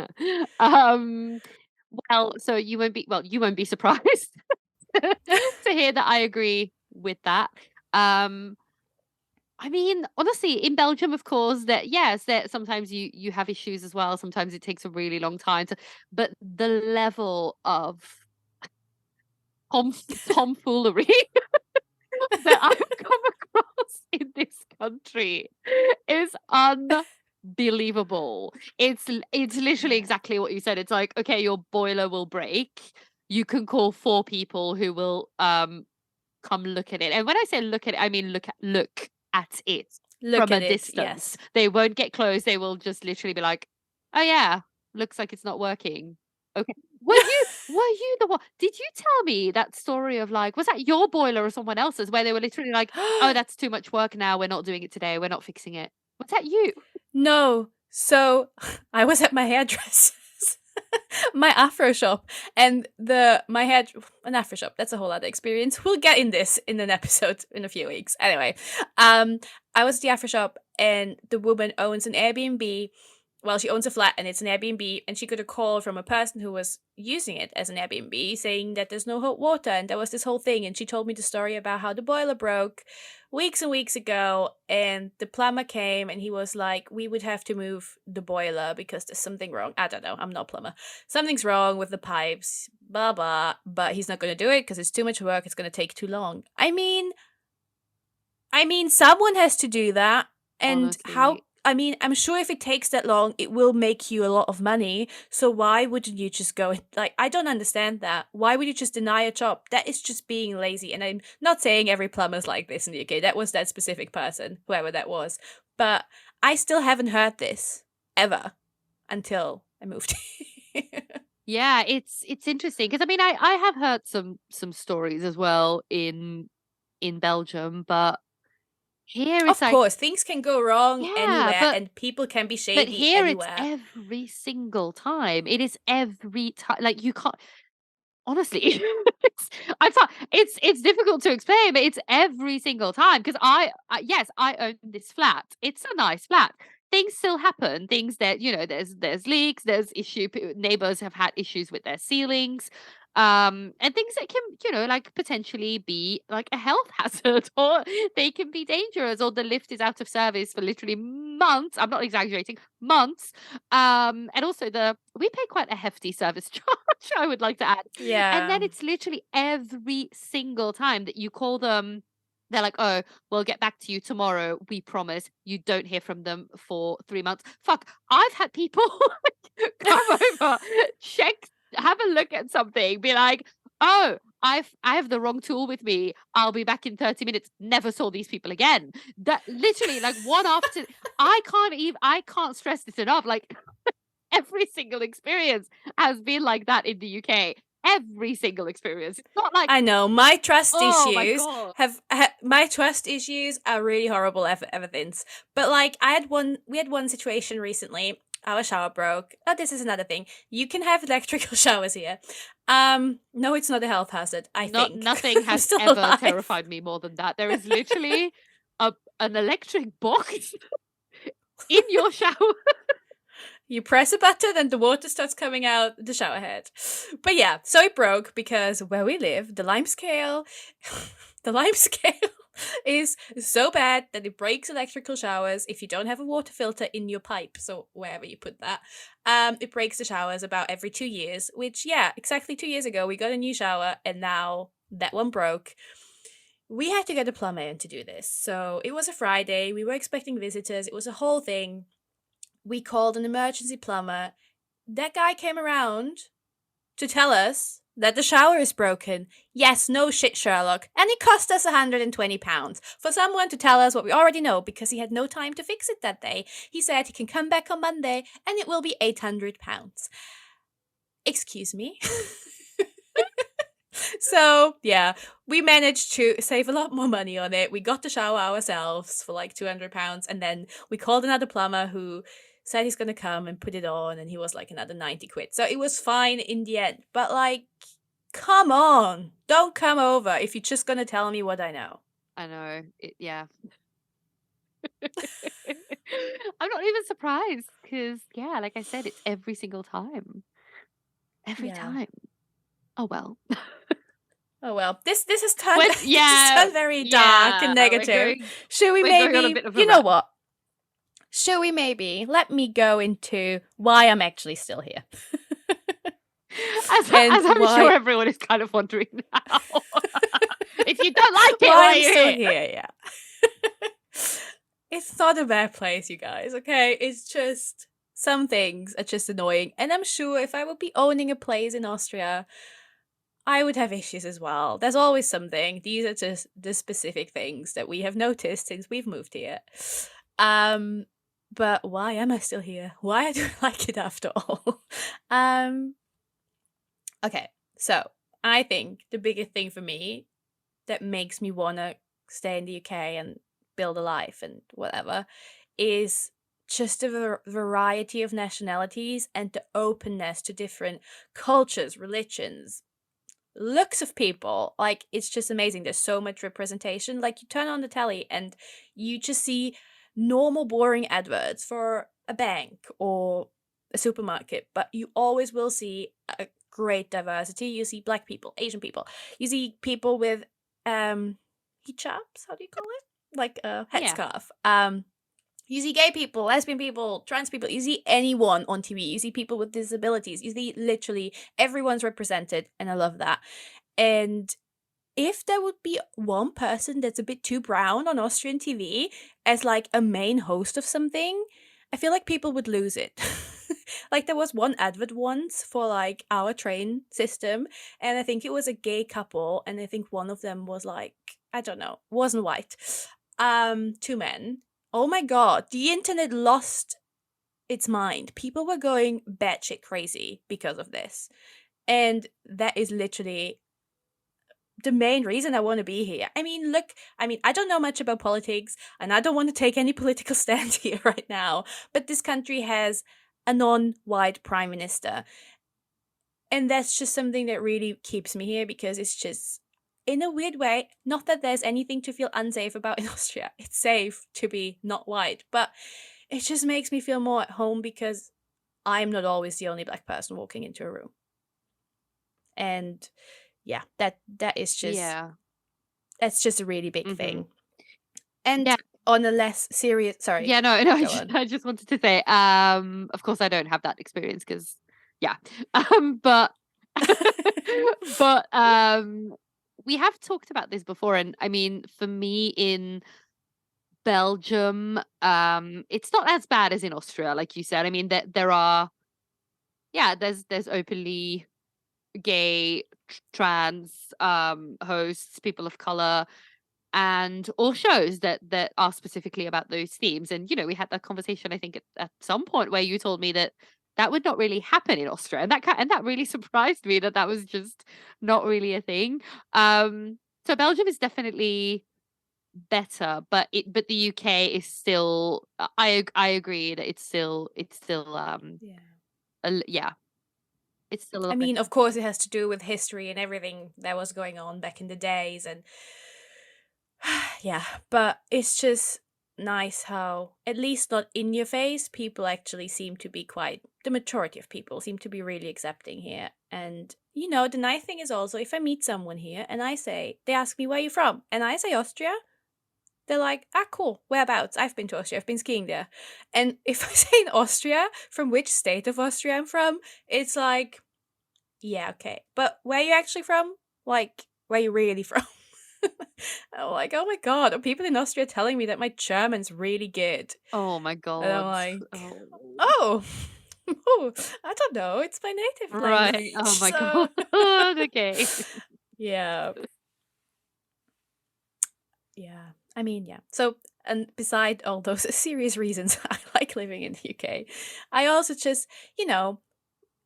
Um, so you won't be surprised to hear that I agree with that. Um, I mean, honestly, in Belgium, of course, that yes, that sometimes you have issues as well. Sometimes it takes a really long time to, but the level of tomfoolery that I've come across in this country is unbelievable. It's literally Yeah. exactly what you said. It's like, okay, your boiler will break. You can call 4 people who will come look at it. And when I say look at it, I mean look at it Look from a at it, distance. yes. They won't get close. They will just literally be like, "Oh yeah, looks like it's not working." Okay. Were you the one? Did you tell me that story of like, was that your boiler or someone else's where they were literally like, "Oh, that's too much work now. We're not doing it today. We're not fixing it." Was that you? No. So I was at my hairdresser's, my afro shop, and the my hair an afro shop. That's a whole other experience. We'll get in this in an episode in a few weeks. Anyway, I was at the afro shop, and the woman owns an Airbnb. Well, she owns a flat and it's an Airbnb, and she got a call from a person who was using it as an Airbnb saying that there's no hot water, and there was this whole thing, and she told me the story about how the boiler broke weeks and weeks ago, and the plumber came and he was like, we would have to move the boiler because there's something wrong. I don't know, I'm not a plumber. Something's wrong with the pipes, blah blah, but he's not going to do it because it's too much work, it's going to take too long. I mean someone has to do that. And how, Honestly, I mean, I'm sure if it takes that long, it will make you a lot of money. So why wouldn't you just go like, I don't understand that. Why would you just deny a job? That is just being lazy. And I'm not saying every plumber's like this in the UK. That was that specific person, whoever that was. But I still haven't heard this ever until I moved here. yeah, it's interesting because I mean, I have heard some stories as well in Belgium, but here it's Of like, course, things can go wrong yeah, anywhere and people can be but shady here it's anywhere. every single time. It is every time. Like you can't honestly. It's difficult to explain, but it's every single time because yes, I own this flat. It's a nice flat. Things still happen. Things that there's leaks, there's neighbors have had issues with their ceilings, and things that can like potentially be like a health hazard, or they can be dangerous, or the lift is out of service for literally months. I'm not exaggerating, months. And also we pay quite a hefty service charge, I would like to add. And Yeah. then it's literally every single time that you call them, they're like, "Oh, we'll get back to you tomorrow. We promise." You don't hear from them for 3 months. Fuck, I've had people come over, check, have a look at something, be like, "Oh, I have the wrong tool with me. I'll be back in 30 minutes." Never saw these people again. That literally like one after I can't stress this enough. Like every single experience has been like that in the UK. Every single experience. It's not like, I know my trust "Oh my issues god." my trust issues are really horrible ever since. But like we had one situation recently. Our shower broke. Oh, this is another thing. You can have electrical showers here. No, it's not a health hazard. I Not think nothing I'm has still ever alive. terrified me more than that. There is literally an electric box in your shower. You press a button and the water starts coming out the shower head. But yeah, so it broke because where we live, the lime scale The lime scale is so bad that it breaks electrical showers if you don't have a water filter in your pipe. So wherever you put that, it breaks the showers about every 2 years. Which, yeah, exactly 2 years ago we got a new shower, and now that one broke. We had to get a plumber in to do this. So it was a Friday. We were expecting visitors. It was a whole thing. We called an emergency plumber. That guy came around to tell us that the shower is broken. Yes, no shit, Sherlock. And it cost us £120 for someone to tell us what we already know, because he had no time to fix it that day. He said he can come back on Monday and it will be £800. Excuse me? So, yeah, we managed to save a lot more money on it. We got the shower ourselves for like £200, and then we called another plumber who said he's going to come and put it on, and he was like another 90 quid. So it was fine in the end. But like, come on, don't come over if you're just going to tell me what I know. I know. Yeah. I'm not even surprised because, yeah, like I said, it's every single time. Every Yeah. time. Oh, well. Oh well, this has turned When, this has turned very dark and negative. Should we we're going on a maybe, bit of a you know rant. what? Should we maybe let me go into why I'm actually still here? As I'm sure everyone is kind of wondering now. If you don't like it, why are you still here? Yeah. It's not a bad place, you guys, okay? It's just some things are just annoying. And I'm sure if I would be owning a place in Austria, I would have issues as well. There's always something. These are just the specific things that we have noticed since we've moved here. But why am I still here? Why do I like it after all? Okay, so I think the biggest thing for me that makes me want to stay in the UK and build a life and whatever is just the variety of nationalities and the openness to different cultures, religions, looks of people. Like, it's just amazing. There's so much representation. Like, you turn on the telly and you just see normal boring adverts for a bank or a supermarket, but you always will see a great diversity. You see Black people, Asian people, you see people with hijabs, how do you call it, like a headscarf. You see gay people, lesbian people, trans people, you see anyone on TV, you see people with disabilities, you see literally everyone's represented, and I love that. And if there would be one person that's a bit too brown on Austrian TV as like a main host of something, I feel like people would lose it. Like, there was one advert once for like our train system, and I think it was a gay couple, and I think one of them was like, I don't know, wasn't white. Two men. Oh my god, the internet lost its mind. People were going batshit crazy because of this. And that is literally the main reason I want to be here. I mean, look, I don't know much about politics, and I don't want to take any political stand here right now, but this country has a non-white prime minister. And that's just something that really keeps me here, because it's just, in a weird way, not that there's anything to feel unsafe about in Austria. It's safe to be not white, but it just makes me feel more at home because I'm not always the only Black person walking into a room. And yeah, that is just, that's just a really big thing. And on a less serious, sorry. Yeah, no, I just wanted to say, of course I don't have that experience because, yeah, but we have talked about this before, and I mean, for me in Belgium, it's not as bad as in Austria, like you said. I mean, there are, there's openly gay, trans hosts, people of color, and all shows that are specifically about those themes. And we had that conversation, I think, at some point where you told me that would not really happen in Austria, and that really surprised me that was just not really a thing. So Belgium is definitely better, but the UK is still, I agree that it's still it's still a little bit. Of course it has to do with history and everything that was going on back in the days, and yeah, but it's just nice how, at least not in your face, people actually seem to be quite the majority of people seem to be really accepting here. And the nice thing is also, if I meet someone here and they ask me, where are you from? And I say Austria, they're like, ah, cool, whereabouts? I've been to Austria, I've been skiing there. And if I say in Austria, from which state of Austria I'm from, it's like, yeah, okay. But where are you actually from? Like, where are you really from? I'm like, oh my God, are people in Austria telling me that my German's really good? Oh my And I'm god. like, Oh. oh, oh, I don't know. It's my native language. Right. Oh my So, god. Okay. yeah, yeah. I mean, yeah. So, and beside all those serious reasons I like living in the UK, I also just, you know,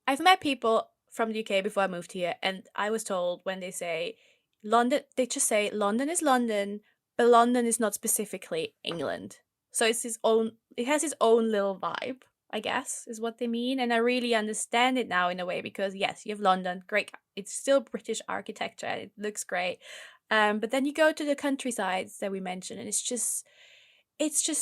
I've met people from the UK before I moved here, and I was told when they say London, they just say London is London, but London is not specifically England. So it has its own little vibe, I guess, is what they mean. And I really understand it now in a way because, yes, you have London, great. It's still British architecture, and it looks great. But then you go to the countrysides that we mentioned, and it's just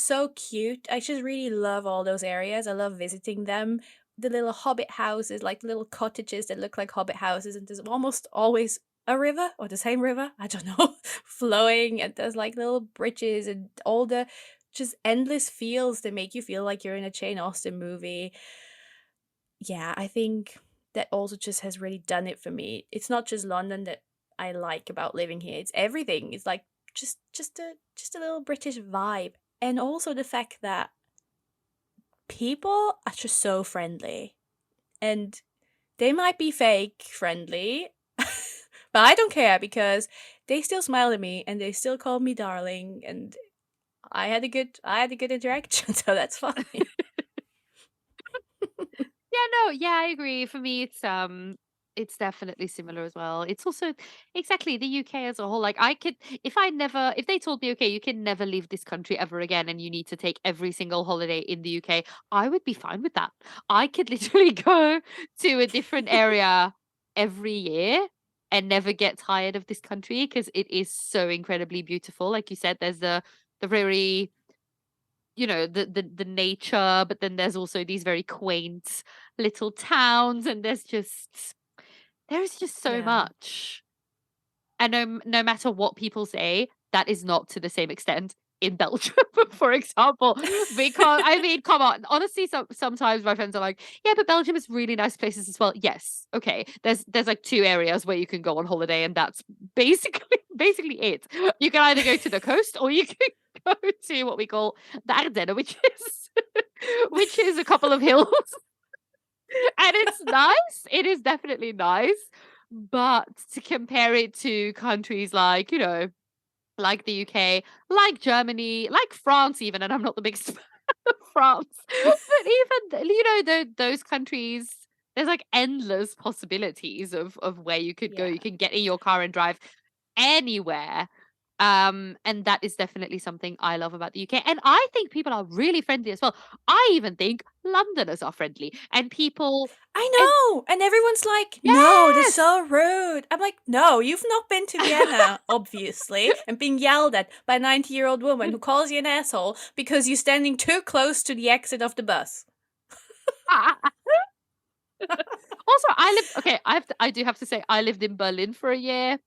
so cute. I just really love all those areas. I love visiting them. The little hobbit houses, like little cottages that look like hobbit houses, and there's almost always a river or the same river, I don't know, flowing, and there's like little bridges and all the just endless fields that make you feel like you're in a Jane Austen movie. Yeah, I think that also just has really done it for me. It's not just London that I like about living here. It's everything. It's like just a little British vibe. And also the fact that people are just so friendly. And they might be fake friendly, but I don't care because they still smile at me and they still call me darling, and I had a good interaction, so that's fine. Yeah, no, yeah, I agree. For me, it's definitely similar as well. It's also exactly the UK as a whole. Like I could if they told me, okay, you can never leave this country ever again and you need to take every single holiday in the UK, I would be fine with that. I could literally go to a different area every year and never get tired of this country because it is so incredibly beautiful. Like you said, there's the very the nature, but then there's also these very quaint little towns, and there's just so Yeah. much. And no matter what people say, that is not to the same extent in Belgium, for example. Because I mean, come on. Honestly, sometimes my friends are like, "Yeah, but Belgium is really nice places as well." Yes, okay. There's like two areas where you can go on holiday, and that's basically basically it. You can either go to the coast or you can go to what we call the Ardennen, which is which is a couple of hills. And it's nice. It is definitely nice. But to compare it to countries like, like the UK, like Germany, like France, even, and I'm not the biggest fan of France, but even, those countries, there's like endless possibilities of where you could go. Yeah. You can get in your car and drive anywhere. And that is definitely something I love about the UK. And I think people are really friendly as well. I even think Londoners are friendly and people I and know. And everyone's like, no, they're yes. so rude. I'm like, no, you've not been to Vienna, obviously, and being yelled at by a 90-year-old woman who calls you an asshole because you're standing too close to the exit of the bus. Also, I do have to say I lived in Berlin for a year.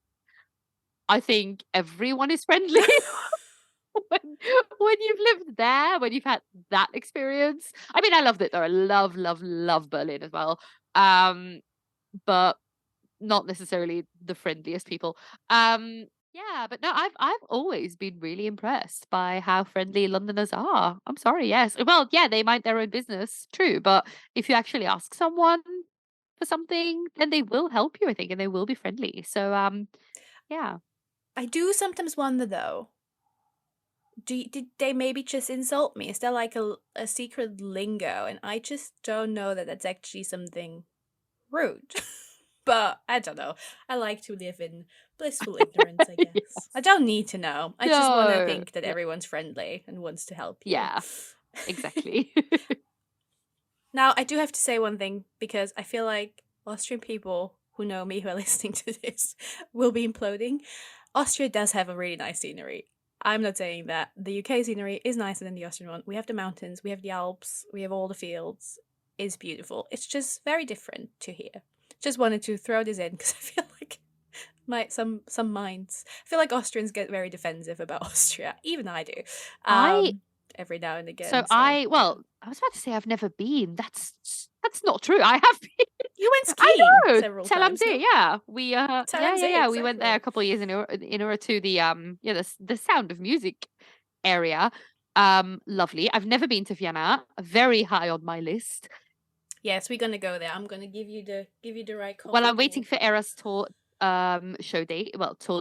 I think everyone is friendly when when you've lived there, when you've had that experience. I mean, I loved it though. I love, love, love Berlin as well. Um, but not necessarily the friendliest people. Yeah, but no, I've always been really impressed by how friendly Londoners are. I'm sorry, yes. Well, yeah, they mind their own business, true, but if you actually ask someone for something, then they will help you, I think, and they will be friendly. So, yeah. I do sometimes wonder, though, did they maybe just insult me? Is there like a secret lingo? And I just don't know that that's actually something rude. But I don't know. I like to live in blissful ignorance, I guess. I Yes. don't need to know. I just want to No. think that No. everyone's friendly and wants to help you. Yeah, exactly. Now, I do have to say one thing because I feel like Austrian people who know me, who are listening to this, will be imploding. Austria does have a really nice scenery. I'm not saying that. The UK scenery is nicer than the Austrian one. We have the mountains, we have the Alps, we have all the fields. is beautiful. It's just very different to here. Just wanted to throw this in because I feel like some minds. I feel like Austrians get very defensive about Austria. Even I do. I Every now and so again. So I yeah. well, I was about to say I've never been. That's not true. I have been. You went I skiing know. several Tel times, no? yeah. We TLMZ, we went there a exactly. couple of years in order to the the Sound of Music area. Lovely. I've never been to Vienna. Very high on my list. Yes, we're gonna go there. I'm gonna give you the right Well, coffee I'm waiting tour. for Era's tour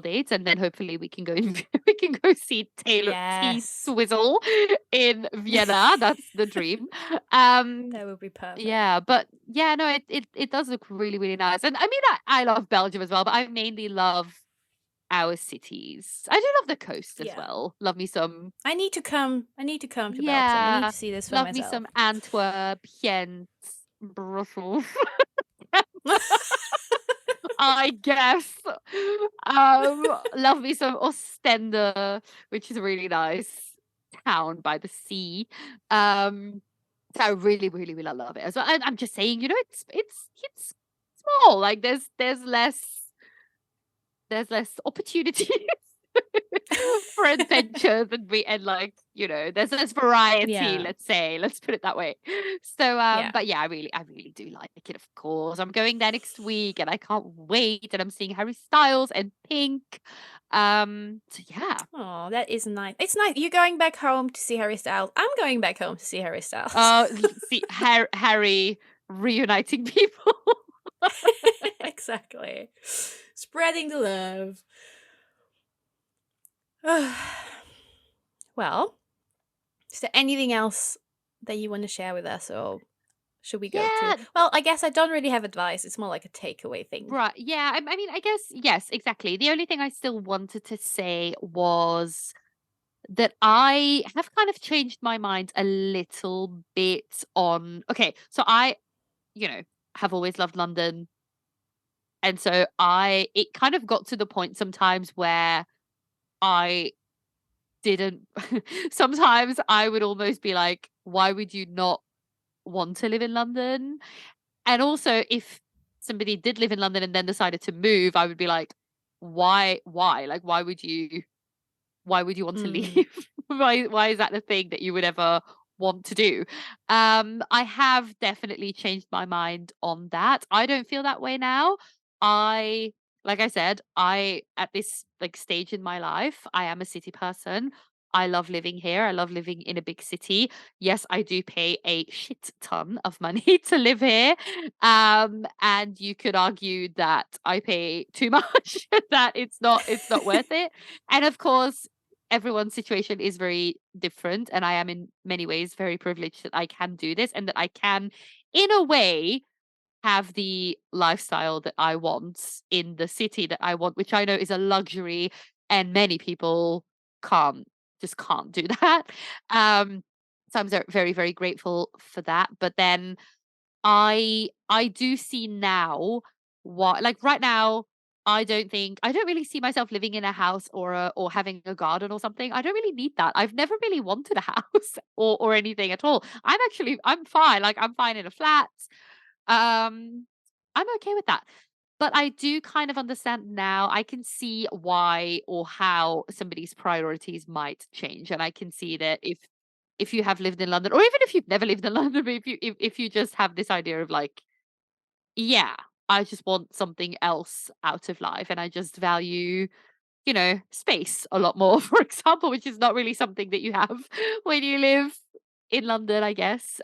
dates, and then hopefully we can go we can go see Taylor T Yes. Swizzle in Vienna. That's the dream. Um That would be perfect. yeah, but yeah, no, it does look really, really nice. And I mean I love Belgium as well, but I mainly love our cities. I do love the coast as Yeah. well. Love me some I need to come to Belgium. I need yeah, to see this for love me myself. some Antwerp, Ghent, Brussels. I guess. Love me some Ostende, which is a really nice town by the sea. So I really, really, really love it as well. And I'm just saying, it's small. Like there's less opportunities for adventures and like, there's less variety, Yeah. let's say. Let's put it that way. So Yeah. but yeah, I really do like it, of course. I'm going there next week and I can't wait. And I'm seeing Harry Styles and Pink. So yeah. Oh, that is nice. It's nice. You're going back home to see Harry Styles. I'm going back home to see Harry Styles. See Harry reuniting people. Exactly. Spreading the love. Well, is there anything else that you want to share with us, or should we go to? Yeah, Well, I guess I don't really have advice. It's more like a takeaway thing. right. Yeah, I mean, I guess yes, exactly. The only thing I still wanted to say was that I have kind of changed my mind a little bit on okay, so I, you know, have always loved London. And so it kind of got to the point sometimes where I didn't sometimes I would almost be like, why would you not want to live in London? And also if somebody did live in London and then decided to move, I would be like, why? Like why would you want to Mm. leave? Why is that the thing that you would ever want to do? I have definitely changed my mind on that. I don't feel that way now. I like I said, I at this like stage in my life, I am a city person. I love living here. I love living in a big city. Yes, I do pay a shit ton of money to live here. And you could argue that I pay too much, that it's not worth it. And of course, everyone's situation is very different, and I am in many ways very privileged that I can do this and that I can in a way have the lifestyle that I want in the city that I want, which I know is a luxury and many people can't can't do that. um so I'm very, very grateful for that. But then I do see now what like right now, I don't really see myself living in a house or having a garden or something. I don't really need that. I've never really wanted a house or anything at all. I'm fine. Like I'm fine in a flat. I'm okay with that. But I do kind of understand now. I can see why or how somebody's priorities might change. And I can see that if you have lived in London, or even if you've never lived in London, but if you just have this idea of like, yeah, I just want something else out of life and I just value, space a lot more, for example, which is not really something that you have when you live in London, I guess.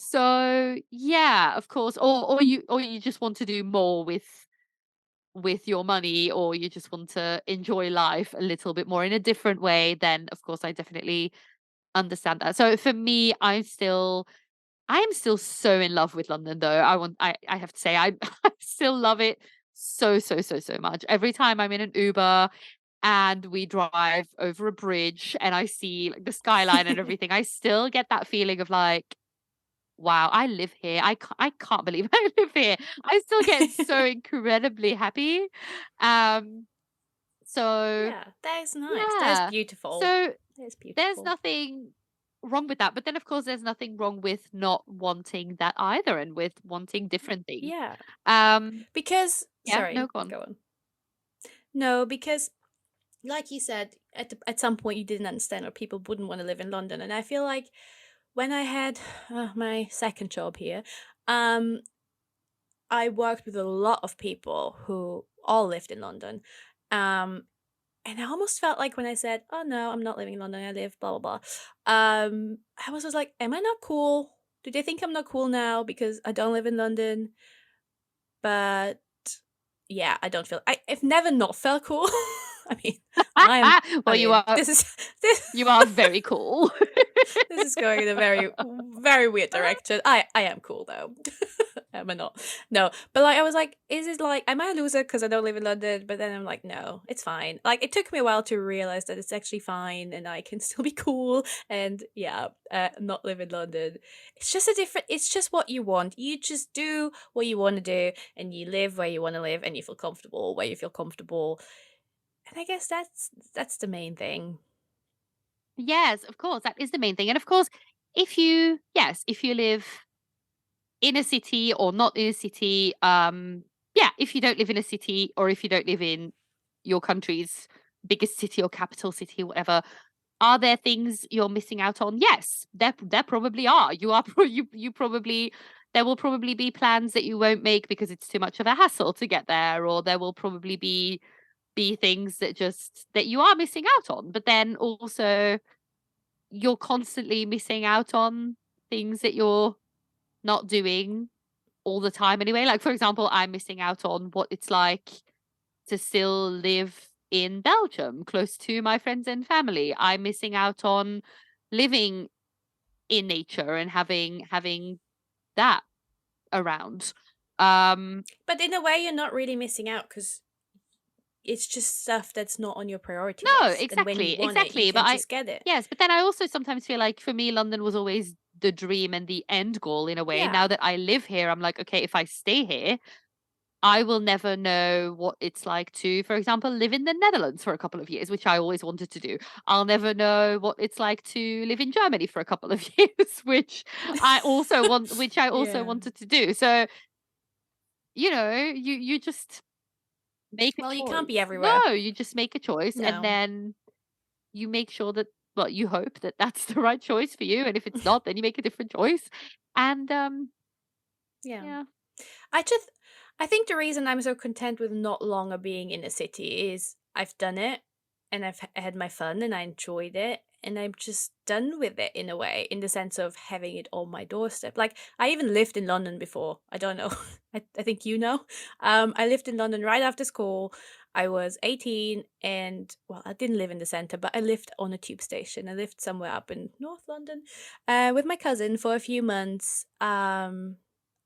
So yeah, of course, or you just want to do more with your money, or you just want to enjoy life a little bit more in a different way, then of course I definitely understand that. So for me, I am still so in love with London though. I have to say I still love it so, so, so, so much. Every time I'm in an Uber and we drive over a bridge and I see like the skyline and everything, I still get that feeling of like, wow, I live here. I can't believe I live here. I still get so incredibly happy. Um so Yeah, that is nice. That is yeah. beautiful. So That is there's beautiful. nothing. wrong with that. But then, of course, there's nothing wrong with not wanting that either, and with wanting different things. Yeah. Um, Because yeah, no, sorry, go on. go on. No, because like you said, at some point you didn't understand or people wouldn't want to live in London. And I feel like when I had my second job here, um, I worked with a lot of people who all lived in London. Um, and I almost felt like when I said, "Oh no, I'm not living in London. I live blah blah blah," I was just like, "Am I not cool? Do they think I'm not cool now because I don't live in London?" But yeah, I don't feel I've never not felt cool. I mean, I Well, you mean, are this you are very cool. this is going in a very very weird direction. I am cool though. Am I not? No, but like I was like, is it like am I a loser because I don't live in London? But then I'm like, no, it's fine. Like it took me a while to realize that it's actually fine and I can still be cool and yeah, not live in London. It's just a different. It's just what you want. You just do what you want to do and you live where you want to live and you feel comfortable where you feel comfortable. And I guess that's the main thing. Yes, of course, that is the main thing. And of course, if you live in a city or not in a city, yeah, if you don't live in a city or if you don't live in your country's biggest city or capital city, whatever, are there things you're missing out on? Yes, there probably are. You are you probably there will probably be plans that you won't make because it's too much of a hassle to get there, or there will probably be things that you are missing out on. But then also you're constantly missing out on things that you're not doing all the time anyway. Like, for example, I'm missing out on what it's like to still live in Belgium, close to my friends and family. I'm missing out on living in nature and having that around. Um, But in a way, you're not really missing out because it's just stuff that's not on your priority no, list. And when you exactly, want it, you exactly. But can I just get it. yes, but then I also sometimes feel like for me, London was always the dream and the end goal in a way. Yeah. Now that I live here, I'm like, okay, if I stay here, I will never know what it's like to, for example, live in the Netherlands for a couple of years, which I always wanted to do. I'll never know what it's like to live in Germany for a couple of years, which I also Yeah. wanted to do. So, you just make a Well, you can't be choice. everywhere. No, you just make a choice and No. then you make sure that, well, you hope that that's the right choice for you. And if it's not, then you make a different choice. And Yeah. yeah. I just I think the reason I'm so content with not longer being in a city is I've done it and had my fun and I enjoyed it and I'm just done with it in a way in the sense of having it on my doorstep. Like I even lived in London before. I don't know. I think you know. I lived in London right after school. I was 18 and well, I didn't live in the center, but I lived on a tube station. I lived somewhere up in North London with my cousin for a few months.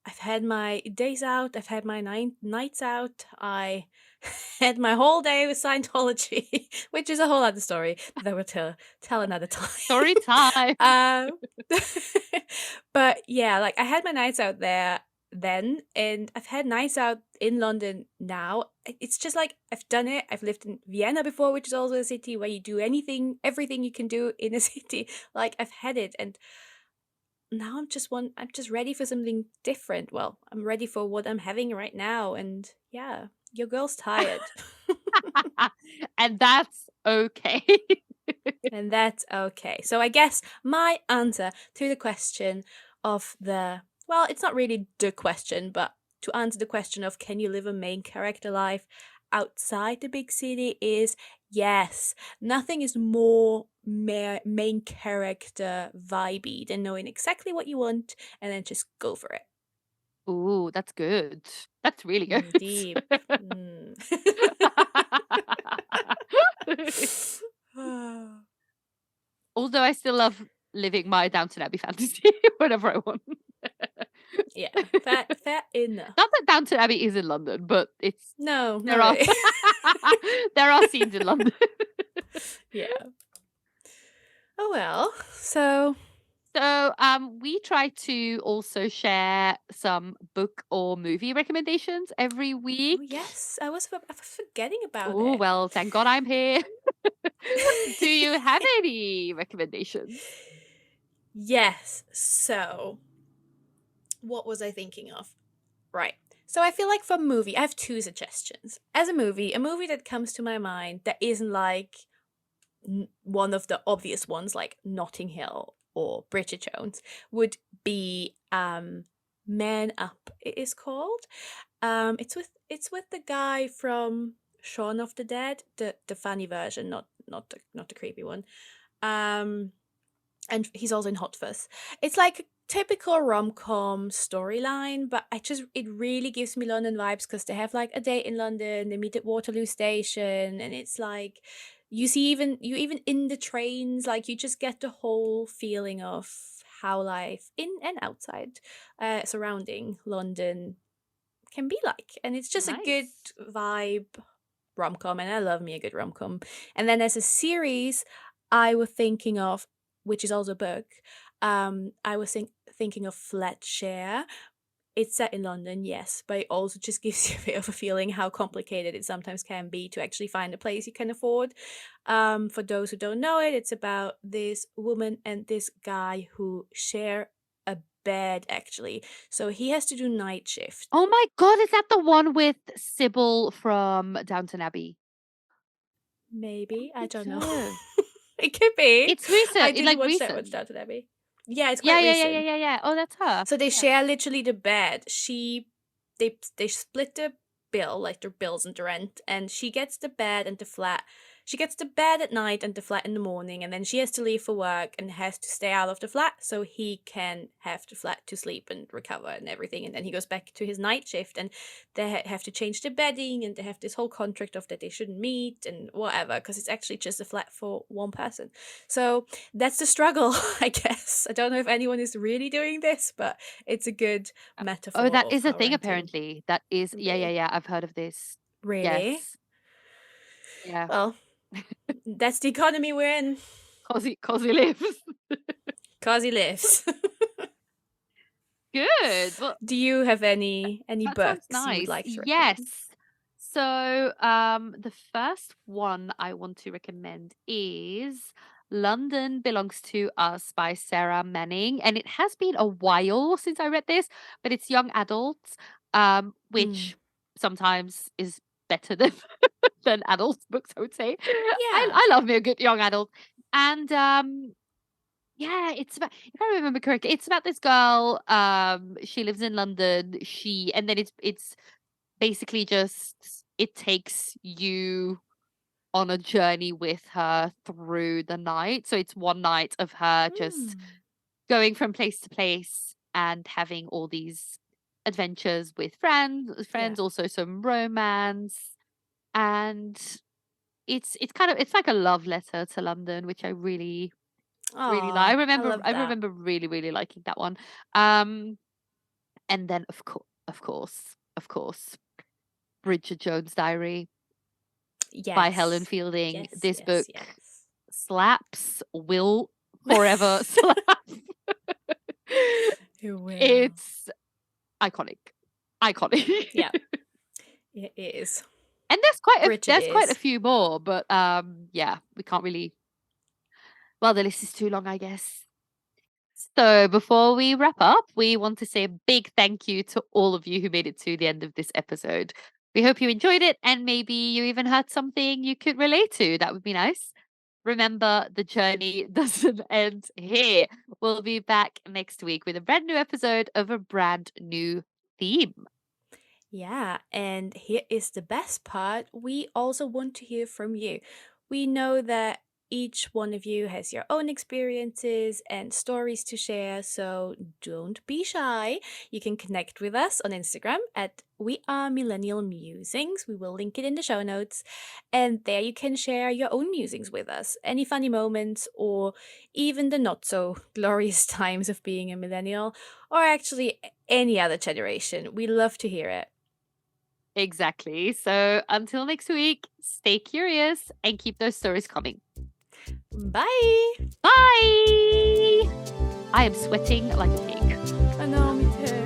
I've had my days out. I've had my nights out. I had my whole day with Scientology, which is a whole other story that I will tell another time. Story time. um, but yeah, like I had my nights out there then, and I've had nights out in London now. It's just like I've done it. I've lived in Vienna before, which is also a city where you do everything you can do in a city. Like I've had it, and now I'm just ready for something different. Well, I'm ready for what I'm having right now and yeah, your girl's tired. And that's okay. And that's okay. So I guess my answer to the question of the well, it's not really the question, but to answer the question of can you live a main character life outside the big city is yes. Nothing is more main character vibey than knowing exactly what you want and then just go for it. Ooh, that's good. That's really good. Deep. Mm. Although I still love living my Downton Abbey fantasy whenever I want. Yeah, fair enough. Not that Downton Abbey is in London, but No, not there are really. there are scenes in London. Yeah. Oh well. So So, we try to also share some book or movie recommendations every oh week. yes, I was forgetting about Oh, it. well, thank God I'm here. Do you have any recommendations? Yes. So, what was I thinking of? Right. So I feel like for movie, I have two suggestions. As a movie that comes to my mind that isn't like one of the obvious ones like Notting Hill or Bridget Jones would be Man Up, it is called. It's with the guy from Shaun of the Dead, the funny version, not the creepy one. Um and he's also in Hot Fuzz. It's like a typical rom-com storyline, but it really gives me London vibes because they have like a date in London, they meet at Waterloo Station, and it's like you even in the trains, like you just get the whole feeling of how life in and outside surrounding London can be like. And it's just a good Nice. vibe rom-com, and I love me a good rom-com. And then as a series, I was thinking of, which is also a book, I was thinking of Fletcher. It's set in London, yes, but it also just gives you a bit of a feeling how complicated it sometimes can be to actually find a place you can afford. For those who don't know it, it's about this woman and this guy who share a bed actually. So he has to do night shift. Oh my god, is that the one with Sybil from Downton Abbey? Maybe, I Think don't know. so. It could be. It's recent. I It's didn't like watch that much recent. Downton Abbey. Yeah, it's Yeah, quite yeah, yeah, yeah, recent. yeah, yeah. Oh, that's her. So they Yeah. share literally the bed. They split the bill, like their bills and the rent, and she gets the bed and the flat. She gets the bed at night and the flat in the morning, and then she has to leave for work and has to stay out of the flat so he can have the flat to sleep and recover and everything. And then he goes back to his night shift, and they have to change the bedding, and they have this whole contract of that they shouldn't meet and whatever because it's actually just a flat for one person. So that's the struggle, I guess. I don't know if anyone is really doing this, but it's a good Oh, metaphor that of is a how thing renting apparently. That is can yeah, yeah, be. yeah. I've heard of this. Really? Yes. Yeah. Well, that's the economy we're in. Cozy lives. Cause he lives. Good. Well, Do you have any that sounds books you would nice. like to recommend? Yes. So, the first one I want to recommend is London Belongs to Us by Sarah Manning. And it has been a while since I read this, but it's young adults, Mm. which sometimes is better than than adult books, I would say. I Yeah. I love me a good young adult. And yeah, it's about if I remember correctly, it's about this girl. She lives in London. And then it's basically just it takes you on a journey with her through the night. So it's one night of her just Mm. going from place to place and having all these adventures with Yeah. also some romance. And it's kind of it's like a love letter to London, which I really like. Oh, I love I that. remember really, really liking that one. Um, and then of course, Bridget Jones' Diary by Helen Yes. Fielding. Yes, This yes, book yes. slaps, will forever slap. You will. It's iconic. Iconic. Yeah, it is. And Bridget there's quite a is. few more, but yeah, we can't really well, the list is too long, I guess. So, before we wrap up, we want to say a big thank you to all of you who made it to the end of this episode. We hope you enjoyed it and maybe you even heard something you could relate to. That would be nice. Remember, the journey doesn't end here. We'll be back next week with a brand new episode of a brand new theme. Yeah, and here is the best part. We also want to hear from you. We know that each one of you has your own experiences and stories to share, so don't be shy. You can connect with us on Instagram at We Are Millennial Musings. We will link it in the show notes. And there you can share your own musings with us. Any funny moments or even the not so glorious times of being a millennial, or actually any other generation. We love to hear it. Exactly. So, until next week, stay curious and keep those stories coming. Bye! Bye. I am sweating like a pig. I know, me too.